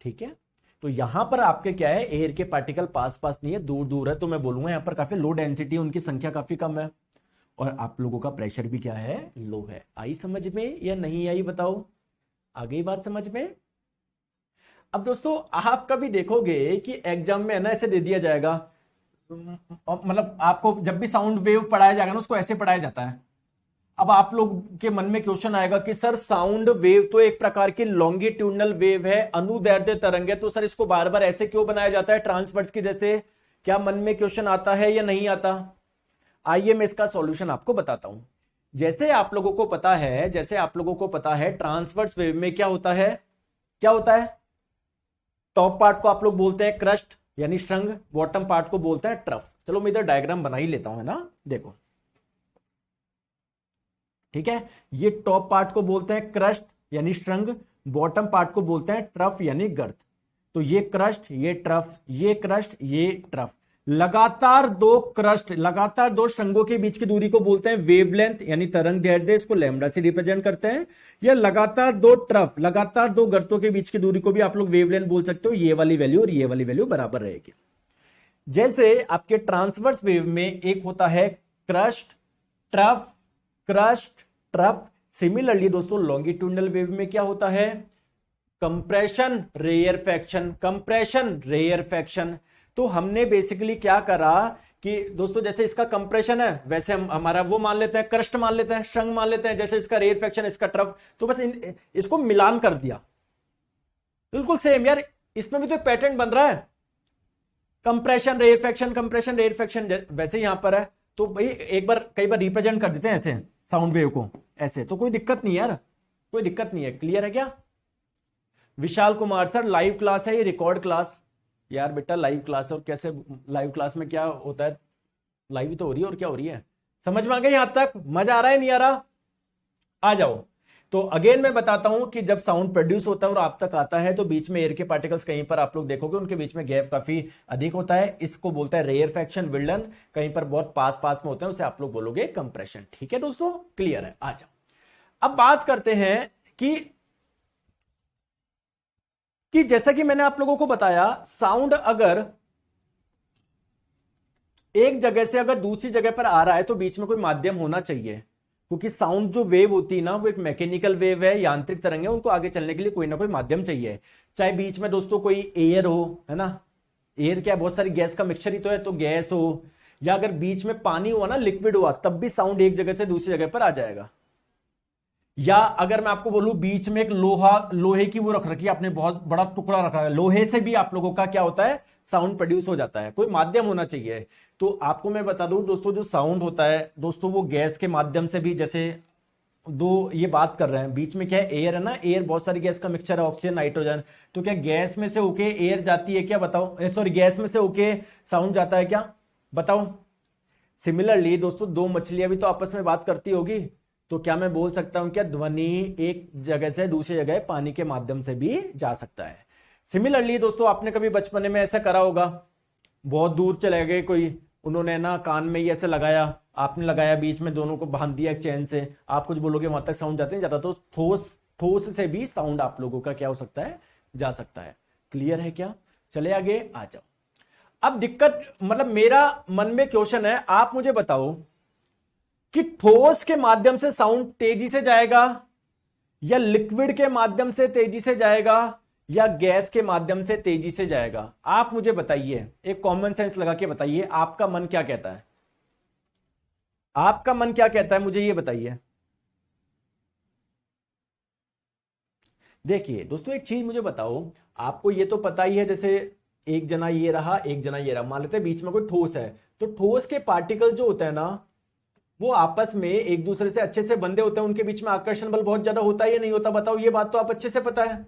ठीक है। तो यहां पर आपके क्या है? एयर के पार्टिकल पास पास नहीं है, दूर दूर है, तो मैं बोलूंगा यहां पर काफी लो डेंसिटी, उनकी संख्या काफी कम है, और आप लोगों का प्रेशर भी क्या है? लो है। आई समझ में या नहीं आई बताओ? आ गई बात समझ में? अब दोस्तों आप कभी देखोगे कि एग्जाम में है ना ऐसे दे दिया जाएगा, मतलब आपको जब भी साउंड वेव पढ़ाया जाएगा ना, उसको ऐसे पढ़ाया जाता है। अब आप लोग के मन में क्वेश्चन आएगा कि सर साउंड वेव तो एक प्रकार की लॉन्गिट्यूडनल वेव है, अनुदैर्ध्य तरंग है, तो सर इसको बार बार ऐसे क्यों बनाया जाता है ट्रांसवर्स की जैसे? क्या मन में क्वेश्चन आता है या नहीं आता? आइए मैं इसका सॉल्यूशन आपको बताता हूं। जैसे आप लोगों को पता है, जैसे आप लोगों को पता है, ट्रांसवर्स वेव में क्या होता है? क्या होता है? टॉप पार्ट को आप लोग बोलते हैं क्रस्ट यानी श्रृंग, बॉटम पार्ट को बोलते हैं ट्रफ। चलो मैं इधर डायग्राम बना ही लेता हूं, है ना, देखो, ठीक है। ये टॉप पार्ट को बोलते हैं क्रस्ट यानी श्रृंग, बॉटम पार्ट को बोलते हैं ट्रफ यानी गर्त। तो ये क्रस्ट, ये ट्रफ, ये क्रस्ट, ये ट्रफ, लगातार दो क्रस्ट, लगातार दो श्रृंगों के बीच की दूरी को बोलते हैं वेवलेंथ यानी तरंग दैर्ध्य, इसको लैम्डा से रिप्रेजेंट करते हैं। या लगातार दो ट्रफ, लगातार दो गर्तों के बीच की दूरी को भी आप लोग वेवलेंथ बोल सकते हो। ये वाली वैल्यू और ये वाली वैल्यू बराबर रहेगी। जैसे आपके ट्रांसवर्स वेव में एक होता है crust, trough, crust, trough. Similarly दोस्तों लॉन्गिट्यूडनल वेव में क्या होता है? Compression, rarefaction, compression, rarefaction. तो हमने बेसिकली क्या करा कि दोस्तों जैसे इसका कंप्रेशन है, वैसे हम हमारा वो मान लेते हैं, क्रस्ट मान लेते हैं, श्रृंग मान लेते हैं, जैसे इसका रेयरफेक्शन, इसका ट्रफ, तो बस इसको मिलान कर दिया। बिल्कुल सेम यार, इसमें भी तो एक पैटर्न बन रहा है, कंप्रेशन रेयरफेक्शन, कंप्रेशन रेयरफेक्शन, वैसे यहां पर है। तो भाई एक बार, कई बार रिप्रेजेंट कर देते हैं ऐसे साउंड वेव को, ऐसे, तो कोई दिक्कत नहीं यार, कोई दिक्कत नहीं है। क्लियर है क्या? Vishal Kumar sir live class है ये, रिकॉर्ड क्लास? यार बेटा लाइव क्लास है, और कैसे लाइव क्लास में क्या होता है? लाइव ही तो हो रही है, और क्या हो रही है? समझ में आ गई यहां तक? मजा आ रहा है नहीं आ रहा? आ जाओ। तो अगेन मैं बताता हूं कि जब साउंड प्रोड्यूस होता है और आप तक आता है, तो बीच में एयर के पार्टिकल्स कहीं पर आप लोग देखोगे उनके बीच में गैप काफी अधिक होता है, इसको बोलता है रेयरफेक्शन, विरलन। कहीं पर बहुत पास पास में होते हैं, उसे आप लोग बोलोगे कंप्रेशन। ठीक है दोस्तों, क्लियर है? आ जाओ। अब बात करते हैं कि जैसा कि मैंने आप लोगों को बताया, साउंड अगर एक जगह से अगर दूसरी जगह पर आ रहा है तो बीच में कोई माध्यम होना चाहिए, क्योंकि साउंड जो वेव होती है ना, वो एक मैकेनिकल वेव है, यांत्रिक तरंग है, उनको आगे चलने के लिए कोई ना कोई माध्यम चाहिए। चाहे बीच में दोस्तों कोई एयर हो, है ना, एयर क्या, बहुत सारी गैस का मिक्सचर ही तो है, तो गैस हो, या अगर बीच में पानी हुआ ना, लिक्विड हुआ, तब भी साउंड एक जगह से दूसरी जगह पर आ जाएगा। या अगर मैं आपको बोलूं बीच में एक लोहे की वो रख रखी है आपने, बहुत बड़ा टुकड़ा रखा है, लोहे से भी आप लोगों का क्या होता है? साउंड प्रोड्यूस हो जाता है। कोई माध्यम होना चाहिए। तो आपको मैं बता दूं दोस्तों, जो साउंड होता है दोस्तों, वो गैस के माध्यम से भी, जैसे दो ये बात कर रहे हैं, बीच में क्या है? एयर है ना, एयर बहुत सारी गैस का मिक्सचर है, ऑक्सीजन, नाइट्रोजन। तो क्या गैस में से होके एयर जाती है क्या? बताओ, सॉरी, गैस में से होके साउंड जाता है क्या? बताओ। सिमिलरली दोस्तों, दो मछलियां भी तो आपस में बात करती होगी, तो क्या मैं बोल सकता हूं क्या ध्वनि एक जगह से दूसरी जगह पानी के माध्यम से भी जा सकता है? सिमिलरली दोस्तों, आपने कभी बचपन में ऐसा करा होगा, बहुत दूर चले गए कोई, उन्होंने ना कान में ये ऐसे लगाया, आपने लगाया, बीच में दोनों को बांध दिया एक चेन से, आप कुछ बोलोगे वहां तक साउंड जाते नहीं जाता, तो ठोस ठोस से भी साउंड आप लोगों का क्या हो सकता है, जा सकता है। क्लियर है क्या? चले आगे आ जाओ। अब दिक्कत मतलब मेरा मन में क्वेश्चन है, आप मुझे बताओ कि ठोस के माध्यम से साउंड तेजी से जाएगा या लिक्विड के माध्यम से तेजी से जाएगा या गैस के माध्यम से तेजी से जाएगा? आप मुझे बताइए, एक कॉमन सेंस लगा के बताइए, आपका मन क्या कहता है? आपका मन क्या कहता है, मुझे ये बताइए। देखिए दोस्तों, एक चीज मुझे बताओ, आपको ये तो पता ही है, जैसे एक जना ये रहा, एक जना ये रहा, मान लेते हैं बीच में कोई ठोस है, तो ठोस के पार्टिकल जो होते हैं ना, वो आपस में एक दूसरे से अच्छे से बंधे होते हैं, उनके बीच में आकर्षण बल बहुत ज्यादा होता है या नहीं होता? बताओ, ये बात तो आप अच्छे से पता है।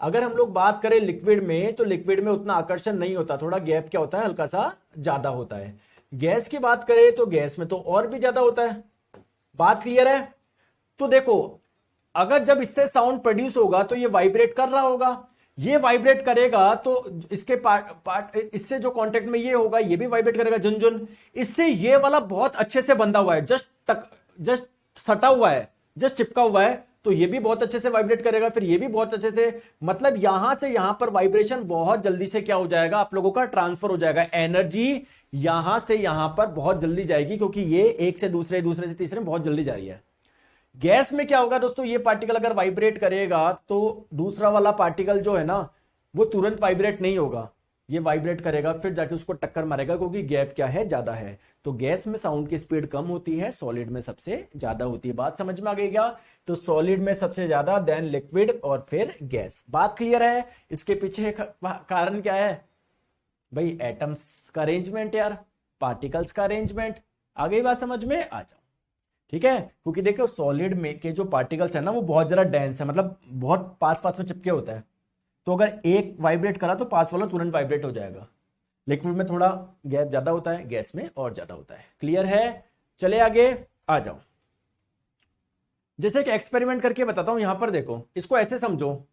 अगर हम लोग बात करें लिक्विड में, तो लिक्विड में उतना आकर्षण नहीं होता, थोड़ा गैप क्या होता है, हल्का सा ज्यादा होता है। गैस की बात करें तो गैस में तो और भी ज्यादा होता है। बात क्लियर है? तो देखो, अगर जब इससे साउंड प्रोड्यूस होगा तो ये वाइब्रेट कर रहा होगा, ये वाइब्रेट करेगा तो इसके पार्ट इससे जो कांटेक्ट में ये होगा, ये भी वाइब्रेट करेगा, झुनझुन। इससे ये वाला बहुत अच्छे से बंधा हुआ है, जस्ट सटा हुआ है, जस्ट चिपका हुआ है, तो ये भी बहुत अच्छे से वाइब्रेट करेगा, फिर ये भी बहुत अच्छे से, मतलब यहां से यहां पर वाइब्रेशन बहुत जल्दी से क्या हो जाएगा, आप लोगों का ट्रांसफर हो जाएगा। एनर्जी यहां से यहां पर बहुत जल्दी जाएगी, क्योंकि ये एक से दूसरे, दूसरे से तीसरे में बहुत जल्दी जा रही है। गैस में क्या होगा दोस्तों, ये पार्टिकल अगर वाइब्रेट करेगा तो दूसरा वाला पार्टिकल जो है ना, वो तुरंत वाइब्रेट नहीं होगा, ये वाइब्रेट करेगा, फिर जाके उसको टक्कर मारेगा, क्योंकि गैप क्या है, ज्यादा है। तो गैस में साउंड की स्पीड कम होती है, सॉलिड में सबसे ज्यादा होती है। बात समझ में आ गई क्या? तो सॉलिड में सबसे ज्यादा, देन लिक्विड, और फिर गैस। बात क्लियर है? इसके पीछे कारण क्या है भाई? एटम्स का अरेंजमेंट यार, पार्टिकल्स का अरेंजमेंट। आ गई बात समझ में? आ जाओ, ठीक है। क्योंकि देखो, सॉलिड में के जो पार्टिकल्स है ना, वो बहुत ज्यादा डेंस है, मतलब बहुत पास पास में चिपके होता है, तो अगर एक वाइब्रेट करा तो पास वाला तुरंत वाइब्रेट हो जाएगा। लिक्विड में थोड़ा गैप ज्यादा होता है, गैस में और ज्यादा होता है। क्लियर है? चले आगे आ जाओ। जैसे कि एक्सपेरिमेंट करके बताता हूं, यहां पर देखो, इसको ऐसे समझो,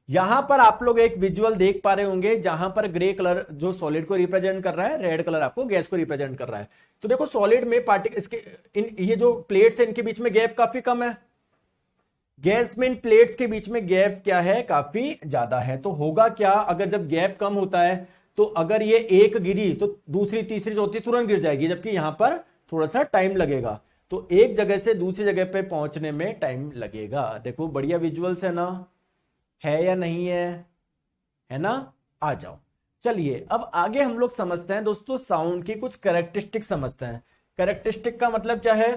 यहां पर आप लोग एक विजुअल देख पा रहे होंगे, जहां पर ग्रे कलर जो सॉलिड को रिप्रेजेंट कर रहा है, रेड कलर आपको गैस को रिप्रेजेंट कर रहा है। तो देखो, सॉलिड में पार्टिकल, इसके ये जो प्लेट्स है, इनके बीच में गैप काफी कम है। गैस में इन प्लेट्स के बीच में गैप क्या है, काफी ज्यादा है। तो होगा क्या, अगर जब गैप कम होता है, तो अगर ये एक गिरी तो दूसरी, तीसरी, चौथी तुरंत गिर जाएगी, जबकि यहां पर थोड़ा सा टाइम लगेगा। तो एक जगह से दूसरी जगह पे पहुंचने में टाइम लगेगा। देखो, बढ़िया विजुअल्स है ना, है या नहीं है ना? आ जाओ। चलिए, अब आगे हम लोग समझते हैं दोस्तों, साउंड की कुछ कैरेक्टरिस्टिक समझते हैं। कैरेक्टरिस्टिक का मतलब क्या है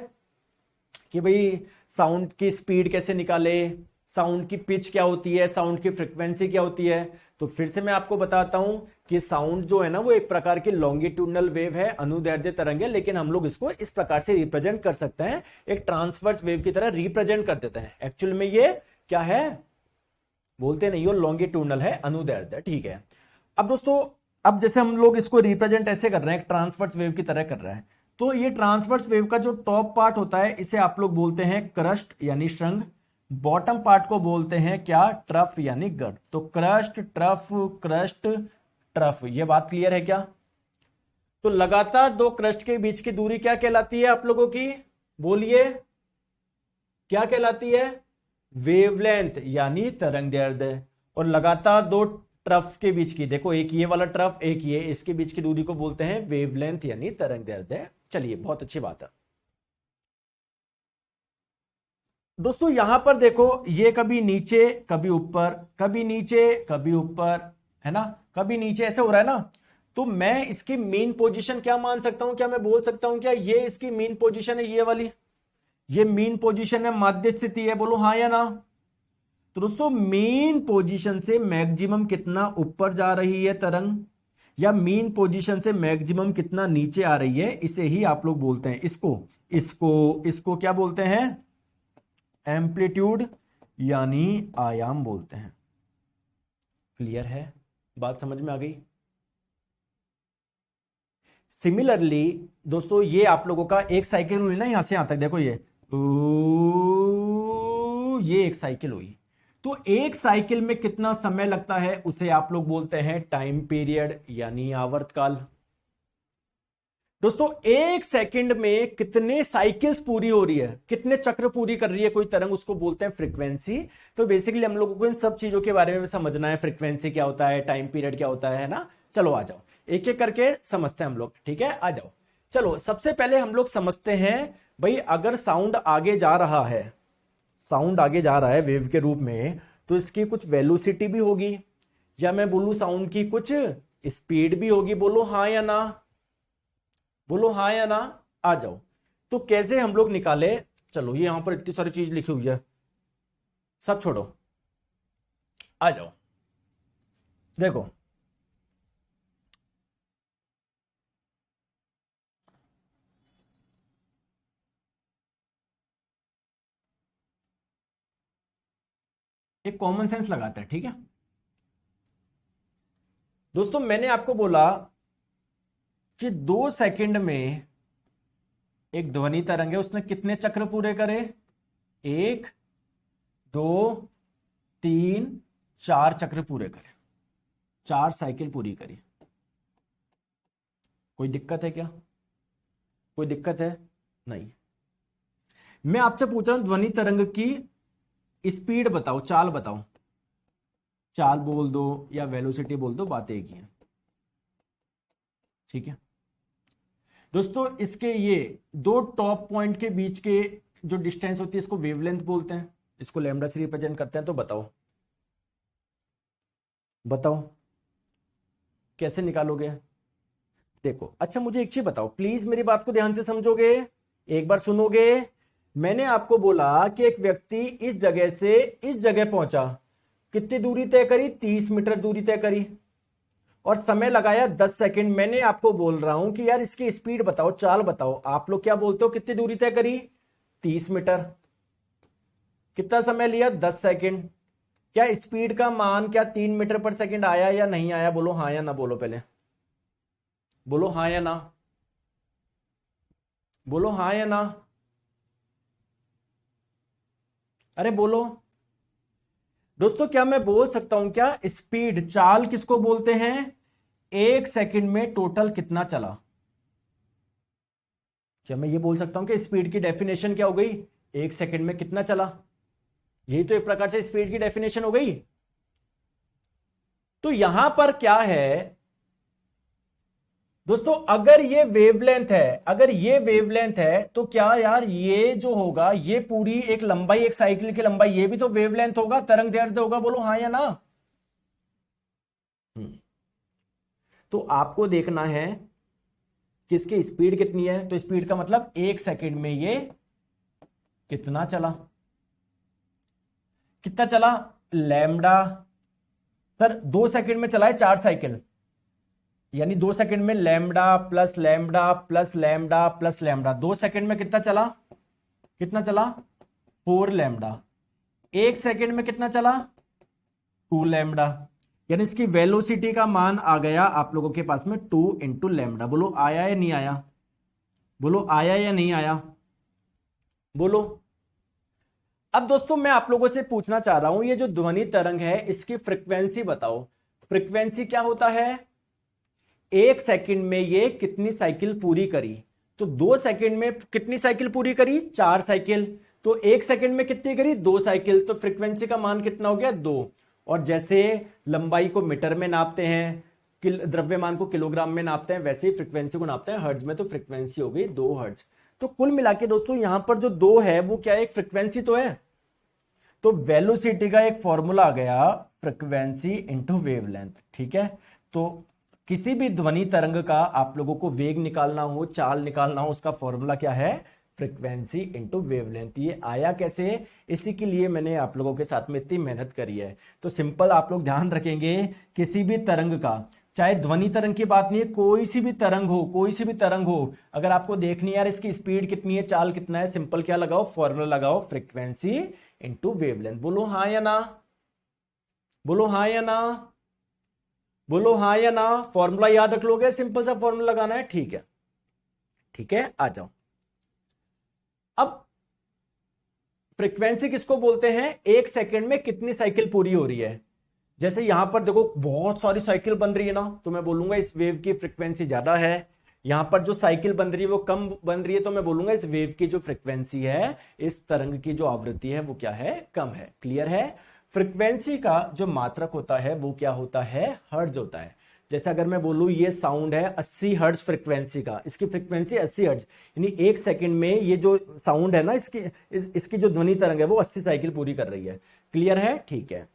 कि भाई साउंड की स्पीड कैसे निकाले, साउंड की पिच क्या होती है, साउंड की फ्रीक्वेंसी क्या होती है। तो फिर से मैं आपको बताता हूं कि साउंड जो है ना, वो एक प्रकार की लॉन्गिट्यूडनल वेव है, अनुदैर्ध्य तरंग है, लेकिन हम लोग इसको इस प्रकार से रिप्रेजेंट कर सकते हैं, एक ट्रांसवर्स वेव की तरह रिप्रेजेंट कर देते हैं। एक्चुअल में ये क्या है, बोलते नहीं हो, लॉन्गिट्यूडनल है, अनुदैर्ध्य, ठीक है। अब दोस्तों, अब जैसे हम लोग इसको रिप्रेजेंट ऐसे कर रहे हैं, ट्रांसवर्स वेव की तरह कर रहे हैं, तो ये ट्रांसवर्स वेव का जो टॉप पार्ट होता है, इसे आप लोग बोलते हैं क्रस्ट यानी श्रृंग। बॉटम पार्ट को बोलते हैं क्या, ट्रफ यानी गर्त। तो क्रस्ट, ट्रफ, क्रस्ट, ट्रफ, ये बात क्लियर है क्या? तो लगातार दो क्रस्ट के बीच की दूरी क्या कहलाती है आप लोगों की? बोलिए, क्या कहलाती है? वेवलेंथ यानी तरंगदैर्ध्य। और लगातार दो ट्रफ के बीच की, देखो एक ये वाला ट्रफ, एक ये, इसके बीच की दूरी को बोलते हैं वेवलेंथ यानी तरंगदैर्ध्य। चलिए, बहुत अच्छी बात है दोस्तों। यहां पर देखो, ये कभी नीचे कभी ऊपर, कभी नीचे कभी ऊपर, है ना, कभी नीचे, ऐसे हो रहा है ना। तो मैं इसकी मेन पोजीशन क्या मान सकता हूं, क्या मैं बोल सकता हूं क्या ये इसकी मेन पोजीशन है, ये वाली, ये मेन पोजीशन है, माध्य स्थिति है, बोलो हाँ या ना। तो दोस्तों, मेन पोजीशन से मैक्सिमम कितना ऊपर जा रही है तरंग, या मेन पोजीशन से मैक्सिमम कितना नीचे आ रही है, इसे ही आप लोग बोलते हैं, इसको इसको इसको क्या बोलते हैं? एम्पलीट्यूड यानी आयाम बोलते हैं। क्लियर है? बात समझ में आ गई? सिमिलरली दोस्तों, ये आप लोगों का एक साइकिल हुई ना, यहां से यहां तक, देखो ये एक साइकिल हुई। तो एक साइकिल में कितना समय लगता है, उसे आप लोग बोलते हैं टाइम पीरियड यानी आवर्तकाल। दोस्तों एक सेकंड में कितने साइकिल्स पूरी हो रही है, कितने चक्र पूरी कर रही है कोई तरंग, उसको बोलते हैं फ्रीक्वेंसी। तो बेसिकली हम लोगों को इन सब चीजों के बारे में समझना है, फ्रीक्वेंसी क्या होता है, टाइम पीरियड क्या होता है ना। चलो आ जाओ, एक एक करके समझते हैं हम लोग, ठीक है, आ जाओ। चलो सबसे पहले हम लोग समझते हैं भाई, अगर साउंड आगे जा रहा है, साउंड आगे जा रहा है वेव के रूप में, तो इसकी कुछ वेलोसिटी भी होगी, या मैं बोलूं साउंड की कुछ स्पीड भी होगी। बोलो हाँ या ना, बोलो हाँ या ना, आ जाओ। तो कैसे हम लोग निकाले, चलो ये यहां पर इतनी सारी चीज लिखी हुई है, सब छोड़ो, आ जाओ। देखो एक कॉमन सेंस लगाते हैं, ठीक है दोस्तों। मैंने आपको बोला कि 2 सेकंड में एक ध्वनि तरंग है, उसने कितने चक्र पूरे करे, 1 2 3 4 चक्र पूरे करे, 4 साइकिल पूरी करी। कोई दिक्कत है क्या, कोई दिक्कत है नहीं। मैं आपसे पूछ रहा हूं ध्वनि तरंग की स्पीड बताओ, चाल बताओ, चाल बोल दो या वेलोसिटी बोल दो, बात एक ही है, ठीक है दोस्तों। इसके ये दो टॉप पॉइंट के बीच के जो डिस्टेंस होती है, इसको वेवलेंथ बोलते हैं, इसको लैम्डा से रिप्रेजेंट करते हैं। तो बताओ बताओ कैसे निकालोगे। देखो अच्छा, मुझे एक चीज बताओ प्लीज, मेरी बात को ध्यान से समझोगे, एक बार सुनोगे। मैंने आपको बोला कि एक व्यक्ति इस जगह से इस जगह पहुंचा, कितनी दूरी तय करी, 30 मीटर दूरी तय करी, और समय लगाया 10 सेकंड। मैंने आपको बोल रहा हूं कि यार इसकी स्पीड बताओ, चाल बताओ। आप लोग क्या बोलते हो, कितनी दूरी तय करी, 30 मीटर, कितना समय लिया, 10 सेकंड। क्या स्पीड का मान क्या 3 मीटर पर सेकंड आया या नहीं आया, बोलो हाँ या ना, बोलो पहले, बोलो हाँ या ना, बोलो हाँ या ना, अरे बोलो दोस्तों। क्या मैं बोल सकता हूं क्या, स्पीड चाल किसको बोलते हैं, 1 सेकंड में टोटल कितना चला। क्या मैं ये बोल सकता हूं कि स्पीड की डेफिनेशन क्या हो गई, 1 सेकंड में कितना चला, यही तो एक प्रकार से स्पीड की डेफिनेशन हो गई। तो यहां पर क्या है दोस्तों, अगर ये वेवलेंथ है, अगर ये वेवलेंथ है, तो क्या यार ये जो होगा, ये पूरी एक लंबाई, एक साइकिल की लंबाई, ये भी तो वेवलेंथ होगा, तरंग दैर्ध्य होगा, बोलो हाँ या ना। हम्म, तो आपको देखना है किसकी स्पीड कितनी है। तो स्पीड का मतलब 1 सेकंड में ये कितना चला, कितना चला, लैम्डा। सर 2 सेकंड में चला है 4 साइकिल, यानी 2 सेकंड में lambda plus lambda plus lambda plus lambda, 2 second में कितना चला, कितना चला, 4 लैम्डा। 1 सेकंड में कितना चला, 2 लैम्डा। यानी इसकी वेलोसिटी का मान आ गया आप लोगों के पास में 2 इंटू लैम्डा। बोलो आया या नहीं आया, बोलो आया या नहीं आया, बोलो। अब दोस्तों मैं आप लोगों से पूछना चाह रहा हूं, ये जो ध्वनि तरंग है इसकी फ्रीक्वेंसी बताओ। फ्रीक्वेंसी क्या होता है, 1 सेकंड में ये कितनी साइकिल पूरी करी। तो 2 सेकंड में कितनी साइकिल पूरी करी, 4 साइकिल। तो 1 सेकंड में कितनी करी, 2 साइकिल। तो फ्रीक्वेंसी का मान कितना हो गया, 2। और जैसे लंबाई को मीटर में नापते हैं, द्रव्यमान को किलोग्राम में नापते हैं, वैसे ही फ्रीक्वेंसी को नापते हैं हर्ट्ज में। तो फ्रीक्वेंसी हो गई 2 हर्ट्ज। तो कुल मिला के दोस्तों यहां पर जो 2 है वो क्या है, एक फ्रीक्वेंसी तो है। तो वेलोसिटी का एक फॉर्मूला आ गया, फ्रीक्वेंसी इंटू वेवलेंथ, ठीक है। तो किसी भी ध्वनि तरंग का आप लोगों को वेग निकालना हो, चाल निकालना हो, उसका फॉर्मूला क्या है, फ्रीक्वेंसी इंटू वेवलेंथ। ये आया कैसे, इसी के लिए मैंने आप लोगों के साथ में इतनी मेहनत करी है। तो सिंपल आप लोग ध्यान रखेंगे, किसी भी तरंग का, चाहे ध्वनि तरंग की बात नहीं है, कोई सी भी तरंग हो, कोई सी भी तरंग हो, अगर आपको देखनी है यार इसकी स्पीड कितनी है, चाल कितना है, सिंपल क्या लगाओ, फॉर्मूला लगाओ, फ्रीक्वेंसी इंटू वेवलेंथ। बोलो हाँ या ना, बोलो हाँ या ना, बोलो हाँ या ना। फॉर्मूला याद रख लोगे, सिंपल सा फॉर्मूला लगाना है, ठीक है, ठीक है, आ जाओ। अब फ्रीक्वेंसी किसको बोलते हैं, 1 सेकंड में कितनी साइकिल पूरी हो रही है। जैसे यहां पर देखो बहुत सारी साइकिल बन रही है ना, तो मैं बोलूंगा इस वेव की फ्रीक्वेंसी ज्यादा है। यहां पर जो साइकिल बन रही है वो कम बन रही है, तो मैं बोलूंगा इस वेव की जो फ्रिक्वेंसी है, इस तरंग की जो आवृत्ति है वो क्या है, कम है। क्लियर है। फ्रिक्वेंसी का जो मात्रक होता है वो क्या होता है, हर्ट्ज होता है। जैसे अगर मैं बोलूं ये साउंड है 80 हर्ट्ज फ्रिक्वेंसी का, इसकी फ्रिक्वेंसी 80 हर्ट्ज, यानी एक सेकंड में ये जो साउंड है ना, इसकी जो ध्वनि तरंग है वो 80 साइकिल पूरी कर रही है। क्लियर है, ठीक है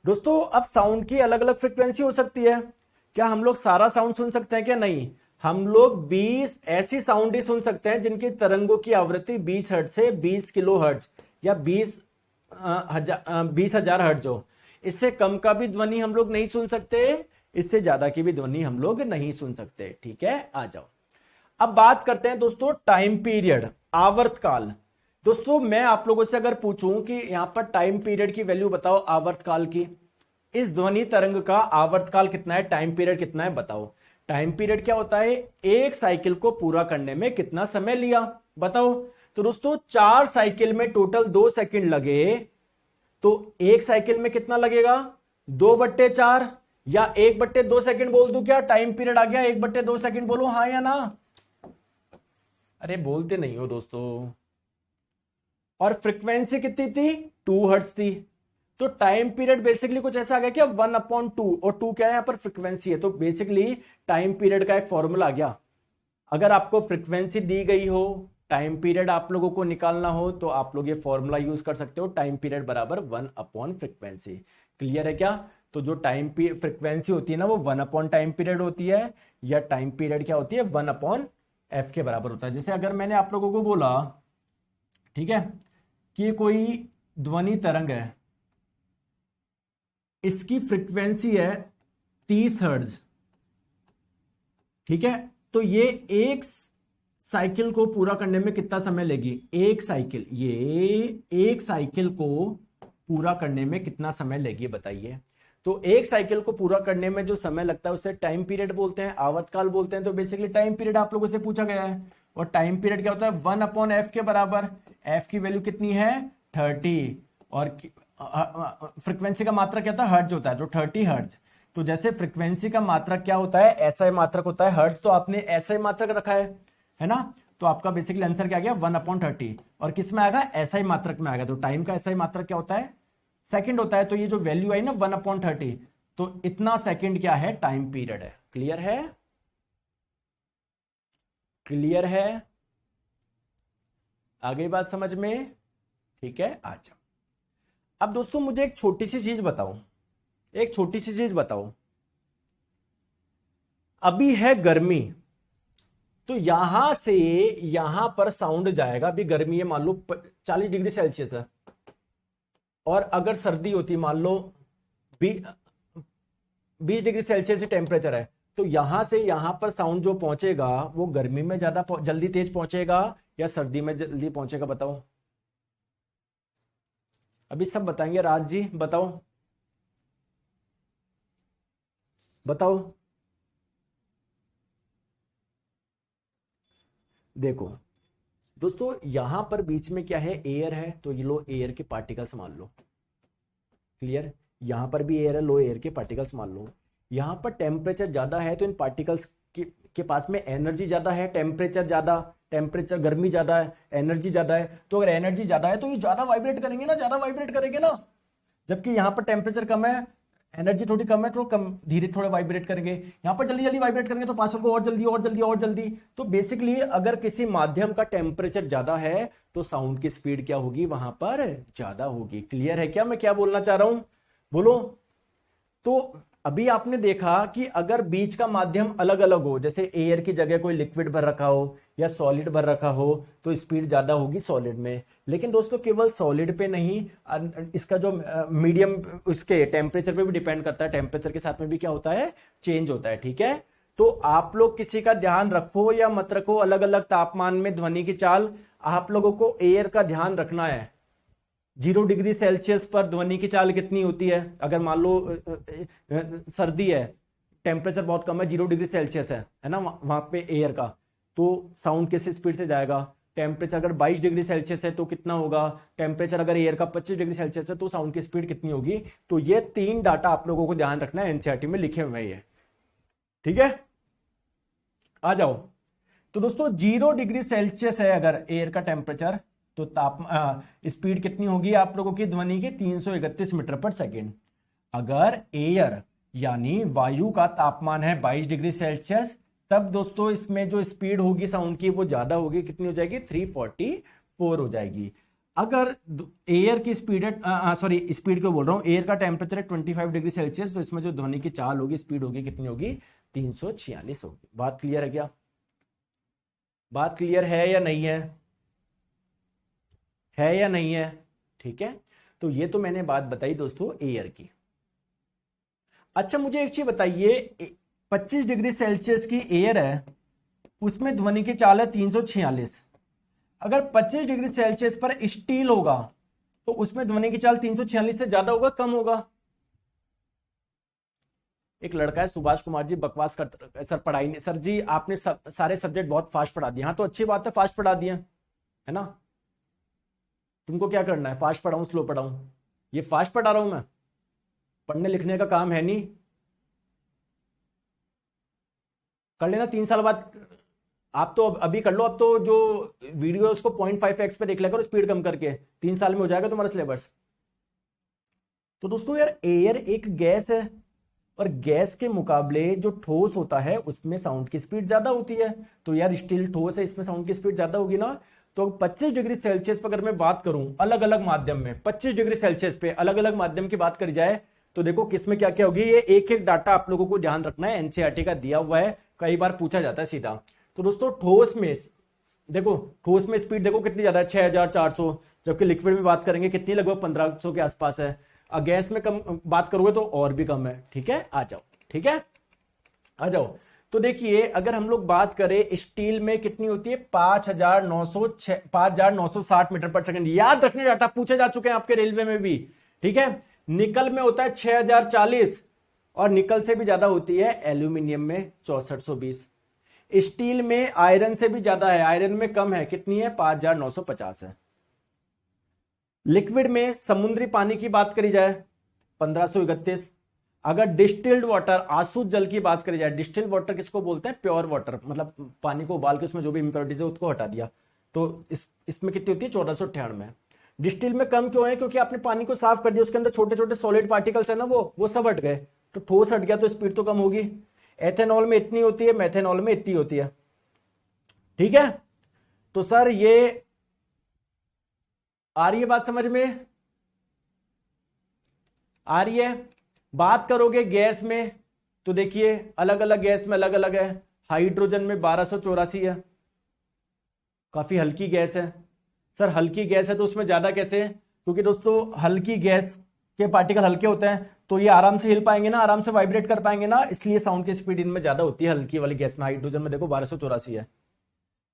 दोस्तों। अब साउंड की अलग अलग फ्रिक्वेंसी हो सकती है। क्या हम लोग सारा साउंड सुन सकते हैं क्या, नहीं। हम लोग 20 ऐसी साउंड ही सुन सकते हैं जिनकी तरंगों की आवृत्ति 20 हर्ट्ज से 20 किलो हर्ट्ज या 20,000 हर्ट्ज हो। इससे कम का भी ध्वनि हम लोग नहीं सुन सकते, इससे ज्यादा की भी ध्वनि हम लोग नहीं सुन सकते। ठीक है, आ जाओ। अब बात करते हैं दोस्तों टाइम पीरियड, आवर्तकाल। दोस्तों मैं आप लोगों से अगर पूछूं कि यहां पर टाइम पीरियड की वैल्यू बताओ आवर्तकाल की, इस ध्वनि तरंग का आवर्तकाल कितना है, टाइम पीरियड कितना है बताओ। टाइम पीरियड क्या होता है, एक साइकिल को पूरा करने में कितना समय लिया बताओ। तो दोस्तों 4 साइकिल में टोटल 2 सेकंड लगे, तो एक साइकिल में कितना लगेगा, 2/4 या 1/2 सेकंड बोल दूं क्या, टाइम पीरियड आ गया 1/2 सेकंड, बोलो हाँ या ना। अरे बोलते नहीं हो दोस्तों। और फ्रीक्वेंसी कितनी थी, 2 हर्ट्ज थी। तो टाइम पीरियड बेसिकली कुछ ऐसा आ गया क्या, 1/2, और 2 क्या है यहां पर फ्रीक्वेंसी है, तो बेसिकली टाइम पीरियड का एक फॉर्मूला आ गया। अगर आपको फ्रीक्वेंसी दी गई हो, टाइम पीरियड आप लोगों को निकालना हो, तो आप लोग ये फॉर्मूला यूज कर सकते हो, टाइम पीरियड बराबर 1/फ्रीक्वेंसी। क्लियर है क्या। तो जो टाइम फ्रीक्वेंसी होती है ना वो 1 टाइम पीरियड होती है, या टाइम पीरियड क्या होती है 1/f के बराबर होता है। जैसे अगर मैंने आप लोगों को बोला, ठीक है, कि कोई ध्वनि तरंग है, इसकी फ्रीक्वेंसी है 30 हर्ट्ज, ठीक है, तो ये एक साइकिल को पूरा करने में कितना समय लेगी, एक साइकिल, ये एक साइकिल को पूरा करने में कितना समय लेगी बताइए। तो एक साइकिल को पूरा करने में जो समय लगता है उसे टाइम पीरियड बोलते हैं, आवर्तकाल बोलते हैं। तो बेसिकली टाइम पीरियड आप लोगों से पूछा गया है, और टाइम पीरियड क्या होता है 1/f के बराबर। f की वैल्यू कितनी है 30, और फ्रीक्वेंसी का मात्रक क्या होता है, हर्ट्ज होता है, तो 30 हर्ट्ज। तो जैसे फ्रीक्वेंसी का मात्रक क्या होता है, ऐसा मात्रक होता है हर्ट्ज, तो आपने ऐसा ही मात्रक रखा है ना। तो आपका बेसिकली आंसर क्या गया 1/30, और किस में आएगा, ऐसा ही मात्रक में आएगा। तो टाइम का ऐसा ही मात्रक क्या होता है, सेकंड होता है। तो ये जो वैल्यू आई ना 1/30, तो इतना सेकंड क्या है, टाइम पीरियड है। क्लियर है, क्लियर है, आ गई बात समझ में। ठीक है, अच्छा अब दोस्तों मुझे एक छोटी सी चीज बताओ, एक छोटी सी चीज बताओ। अभी है गर्मी, तो यहां से यहां पर साउंड जाएगा, अभी गर्मी है मान लो 40 डिग्री सेल्सियस है, और अगर सर्दी होती मान लो 20 डिग्री सेल्सियस टेम्परेचर है, तो यहां से यहां पर साउंड जो पहुंचेगा वो गर्मी में ज्यादा जल्दी तेज पहुंचेगा या सर्दी में जल्दी पहुंचेगा बताओ। अभी सब बताएंगे, राज जी बताओ, बताओ। देखो दोस्तों यहां पर बीच में क्या है, एयर है, तो ये लो एयर के पार्टिकल्स मान लो। क्लियर, यहां पर भी एयर है, लो एयर के पार्टिकल्स मान लो। यहां पर टेम्परेचर ज्यादा है, तो इन पार्टिकल्स के पास में एनर्जी ज्यादा है, टेम्परेचर ज्यादा, टेम्परेचर गर्मी ज्यादा है, एनर्जी ज्यादा है। तो अगर एनर्जी ज्यादा है तो ये ज्यादा वाइब्रेट करेंगे ना, ज्यादा वाइब्रेट करेंगे ना। जबकि यहां पर टेम्परेचर कम है, एनर्जी थोड़ी कम है, तो कम धीरे थोड़े वाइब्रेट करेंगे। यहां पर जल्दी जल्दी वाइब्रेट करेंगे तो पास को और जल्दी और जल्दी और जल्दी। तो बेसिकली अगर किसी माध्यम का टेम्परेचर ज्यादा है तो साउंड की स्पीड क्या होगी, वहां पर ज्यादा होगी। क्लियर है क्या मैं क्या बोलना चाह रहा हूं, बोलो। तो अभी आपने देखा कि अगर बीच का माध्यम अलग अलग हो, जैसे एयर की जगह कोई लिक्विड भर रखा हो या सॉलिड भर रखा हो, तो स्पीड ज्यादा होगी सॉलिड में। लेकिन दोस्तों केवल सॉलिड पे नहीं, इसका जो मीडियम उसके टेम्परेचर पे भी डिपेंड करता है, टेम्परेचर के साथ में भी क्या होता है, चेंज होता है। ठीक है, तो आप लोग किसी का ध्यान रखो या मत रखो, अलग अलग तापमान में ध्वनि की चाल, आप लोगों को एयर का ध्यान रखना है। 0 डिग्री सेल्सियस पर ध्वनि की चाल कितनी होती है, अगर मान लो सर्दी है, टेम्परेचर बहुत कम है, 0 डिग्री सेल्सियस है ना वहां पे एयर का, तो साउंड किस स्पीड से जाएगा। टेम्परेचर अगर 22 डिग्री सेल्सियस है तो कितना होगा, टेम्परेचर अगर एयर का 25 डिग्री सेल्सियस है तो साउंड की स्पीड कितनी होगी। तो ये 3 डाटा आप लोगों को ध्यान रखना है, एनसीईआरटी में लिखे हुए हैं ये। ठीक है, आ जाओ। तो दोस्तों 0 डिग्री सेल्सियस है अगर एयर का टेम्परेचर, तो स्पीड कितनी होगी आप लोगों की ध्वनि की? 331 मीटर पर सेकेंड। अगर एयर यानी वायु का तापमान है 22 डिग्री सेल्सियस, तब दोस्तों इसमें जो स्पीड होगी साउंड की वो ज्यादा होगी, कितनी हो जाएगी? 344 हो जाएगी। अगर एयर की स्पीड है, सॉरी स्पीड क्यों बोल रहा हूं, एयर का टेम्परेचर है 25 डिग्री सेल्सियस, तो इसमें जो ध्वनि की चाल होगी, स्पीड होगी, कितनी होगी? 346 होगी। बात क्लियर है क्या? बात क्लियर है या नहीं है? है या नहीं है? ठीक है, तो ये तो मैंने बात बताई दोस्तों एयर की। अच्छा मुझे एक चीज बताइए, 25 डिग्री सेल्सियस की एयर है, उसमें ध्वनि की चाल है 346। अगर 25 डिग्री सेल्सियस पर स्टील होगा तो उसमें ध्वनि की चाल 346 से ज्यादा होगा, कम होगा? एक लड़का है सुभाष कुमार जी, बकवास कर सर पढ़ाई नहीं, सर जी आपने सारे सब्जेक्ट बहुत फास्ट पढ़ा दिए। हाँ तो अच्छी बात है, फास्ट पढ़ा दिए है ना। तुमको क्या करना है, फास्ट पढ़ाऊं स्लो पढ़ाऊं? ये फास्ट पढ़ा रहा हूं मैं, पढ़ने लिखने का काम है नहीं। कर लेना 3 साल बाद, आप तो अभी कर लो। अब तो जो वीडियो है उसको 0.5x पे देख लिया करो, स्पीड कम करके, 3 साल में हो जाएगा तुम्हारा सिलेबस। तो दोस्तों यार एयर एक गैस है, और गैस के मुकाबले जो ठोस होता है उसमें साउंड की स्पीड ज्यादा होती है। तो यार स्टील ठोस है, इसमें साउंड की स्पीड ज्यादा होगी ना। तो 25 डिग्री सेल्सियस पर अगर मैं बात करूं अलग अलग माध्यम में, 25 डिग्री सेल्सियस पे अलग अलग माध्यम की बात करी जाए, तो देखो किसमें क्या क्या होगी। ये एक एक डाटा आप लोगों को ध्यान रखना है, एनसीईआरटी का दिया हुआ है, कई बार पूछा जाता है सीधा। तो दोस्तों ठोस में देखो, ठोस में स्पीड देखो कितनी ज्यादा है, 6400, जबकि लिक्विड में बात करेंगे कितनी, लगभग 1500 के आसपास है। गैस में कम बात करोगे तो और भी कम है। ठीक है, आ जाओ, ठीक है आ जाओ। तो देखिए अगर हम लोग बात करें स्टील में कितनी होती है, 5960 मीटर पर सेकंड। याद रखने, डाटा पूछे जा चुके हैं आपके रेलवे में भी। ठीक है, निकल में होता है 6040, और निकल से भी ज्यादा होती है एल्यूमिनियम में 6420। स्टील में आयरन से भी ज्यादा है, आयरन में कम है, कितनी है? 5950 है। लिक्विड में समुद्री पानी की बात करी जाए 1531। अगर डिस्टिल्ड वाटर, आसुत जल की बात करी जाए, डिस्टिल्ड वाटर किसको बोलते हैं? प्योर वाटर, मतलब पानी को उबाल के उसमें जो भी इंप्योरिटीज है उसको हटा दिया, तो इसमें कितनी होती है? 1498। डिस्टिल में कम क्यों है? क्योंकि आपने पानी को साफ कर दिया, उसके अंदर छोटे छोटे सॉलिड पार्टिकल्स है ना, वो सब हट गए, तो ठोस हट गया, तो स्पीड तो कम होगी। एथेनॉल में इतनी होती है, मेथेनॉल में इतनी होती है। ठीक है, तो सर ये आ रही है बात समझ में? आ रही है? बात करोगे गैस में तो देखिए अलग अलग गैस में अलग अलग है। हाइड्रोजन में 1284 है, काफी हल्की गैस है। सर हल्की गैस है तो उसमें ज्यादा कैसे? क्योंकि दोस्तों हल्की गैस के पार्टिकल हल्के होते हैं, तो ये आराम से हिल पाएंगे ना, आराम से वाइब्रेट कर पाएंगे ना, इसलिए साउंड की स्पीड इनमें ज्यादा होती है हल्की वाली गैस में। हाइड्रोजन में देखो 1284 है,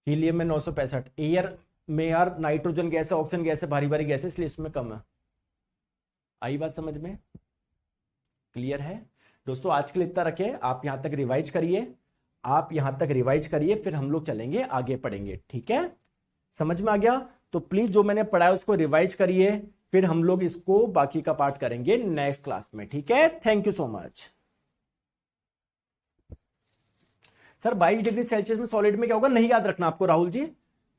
हीलियम में 965, एयर में यार नाइट्रोजन गैस है, ऑक्सीजन गैस है, भारी भारी गैस है, इसलिए इसमें कम है। आई बात समझ में? क्लियर है दोस्तों? आज के लिए इतना रखे, आप यहां तक रिवाइज करिए, आप यहां तक रिवाइज करिए, फिर हम लोग चलेंगे आगे पढ़ेंगे। ठीक है, समझ में आ गया? तो प्लीज जो मैंने पढ़ा है उसको रिवाइज करिए, फिर हम लोग इसको बाकी का पार्ट करेंगे नेक्स्ट क्लास में। ठीक है, thank you so much. Sir 22 degree Celsius में सॉलिड में क्या होगा? नहीं याद रखना आपको राहुल जी,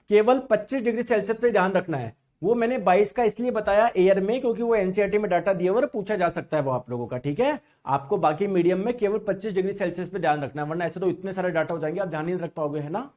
केवल 25 डिग्री सेल्सियस पे ध्यान रखना है। वो मैंने 22 का इसलिए बताया एयर में, क्योंकि वो एनसीईआरटी में डाटा दिया हुआ है, पूछा जा सकता है वो आप लोगों का। ठीक है, आपको बाकी मीडियम में केवल 25 डिग्री सेल्सियस पे ध्यान रखना है, वरना ऐसे तो इतने सारे डाटा हो जाएंगे आप ध्यान नहीं रख पाओगे, है ना।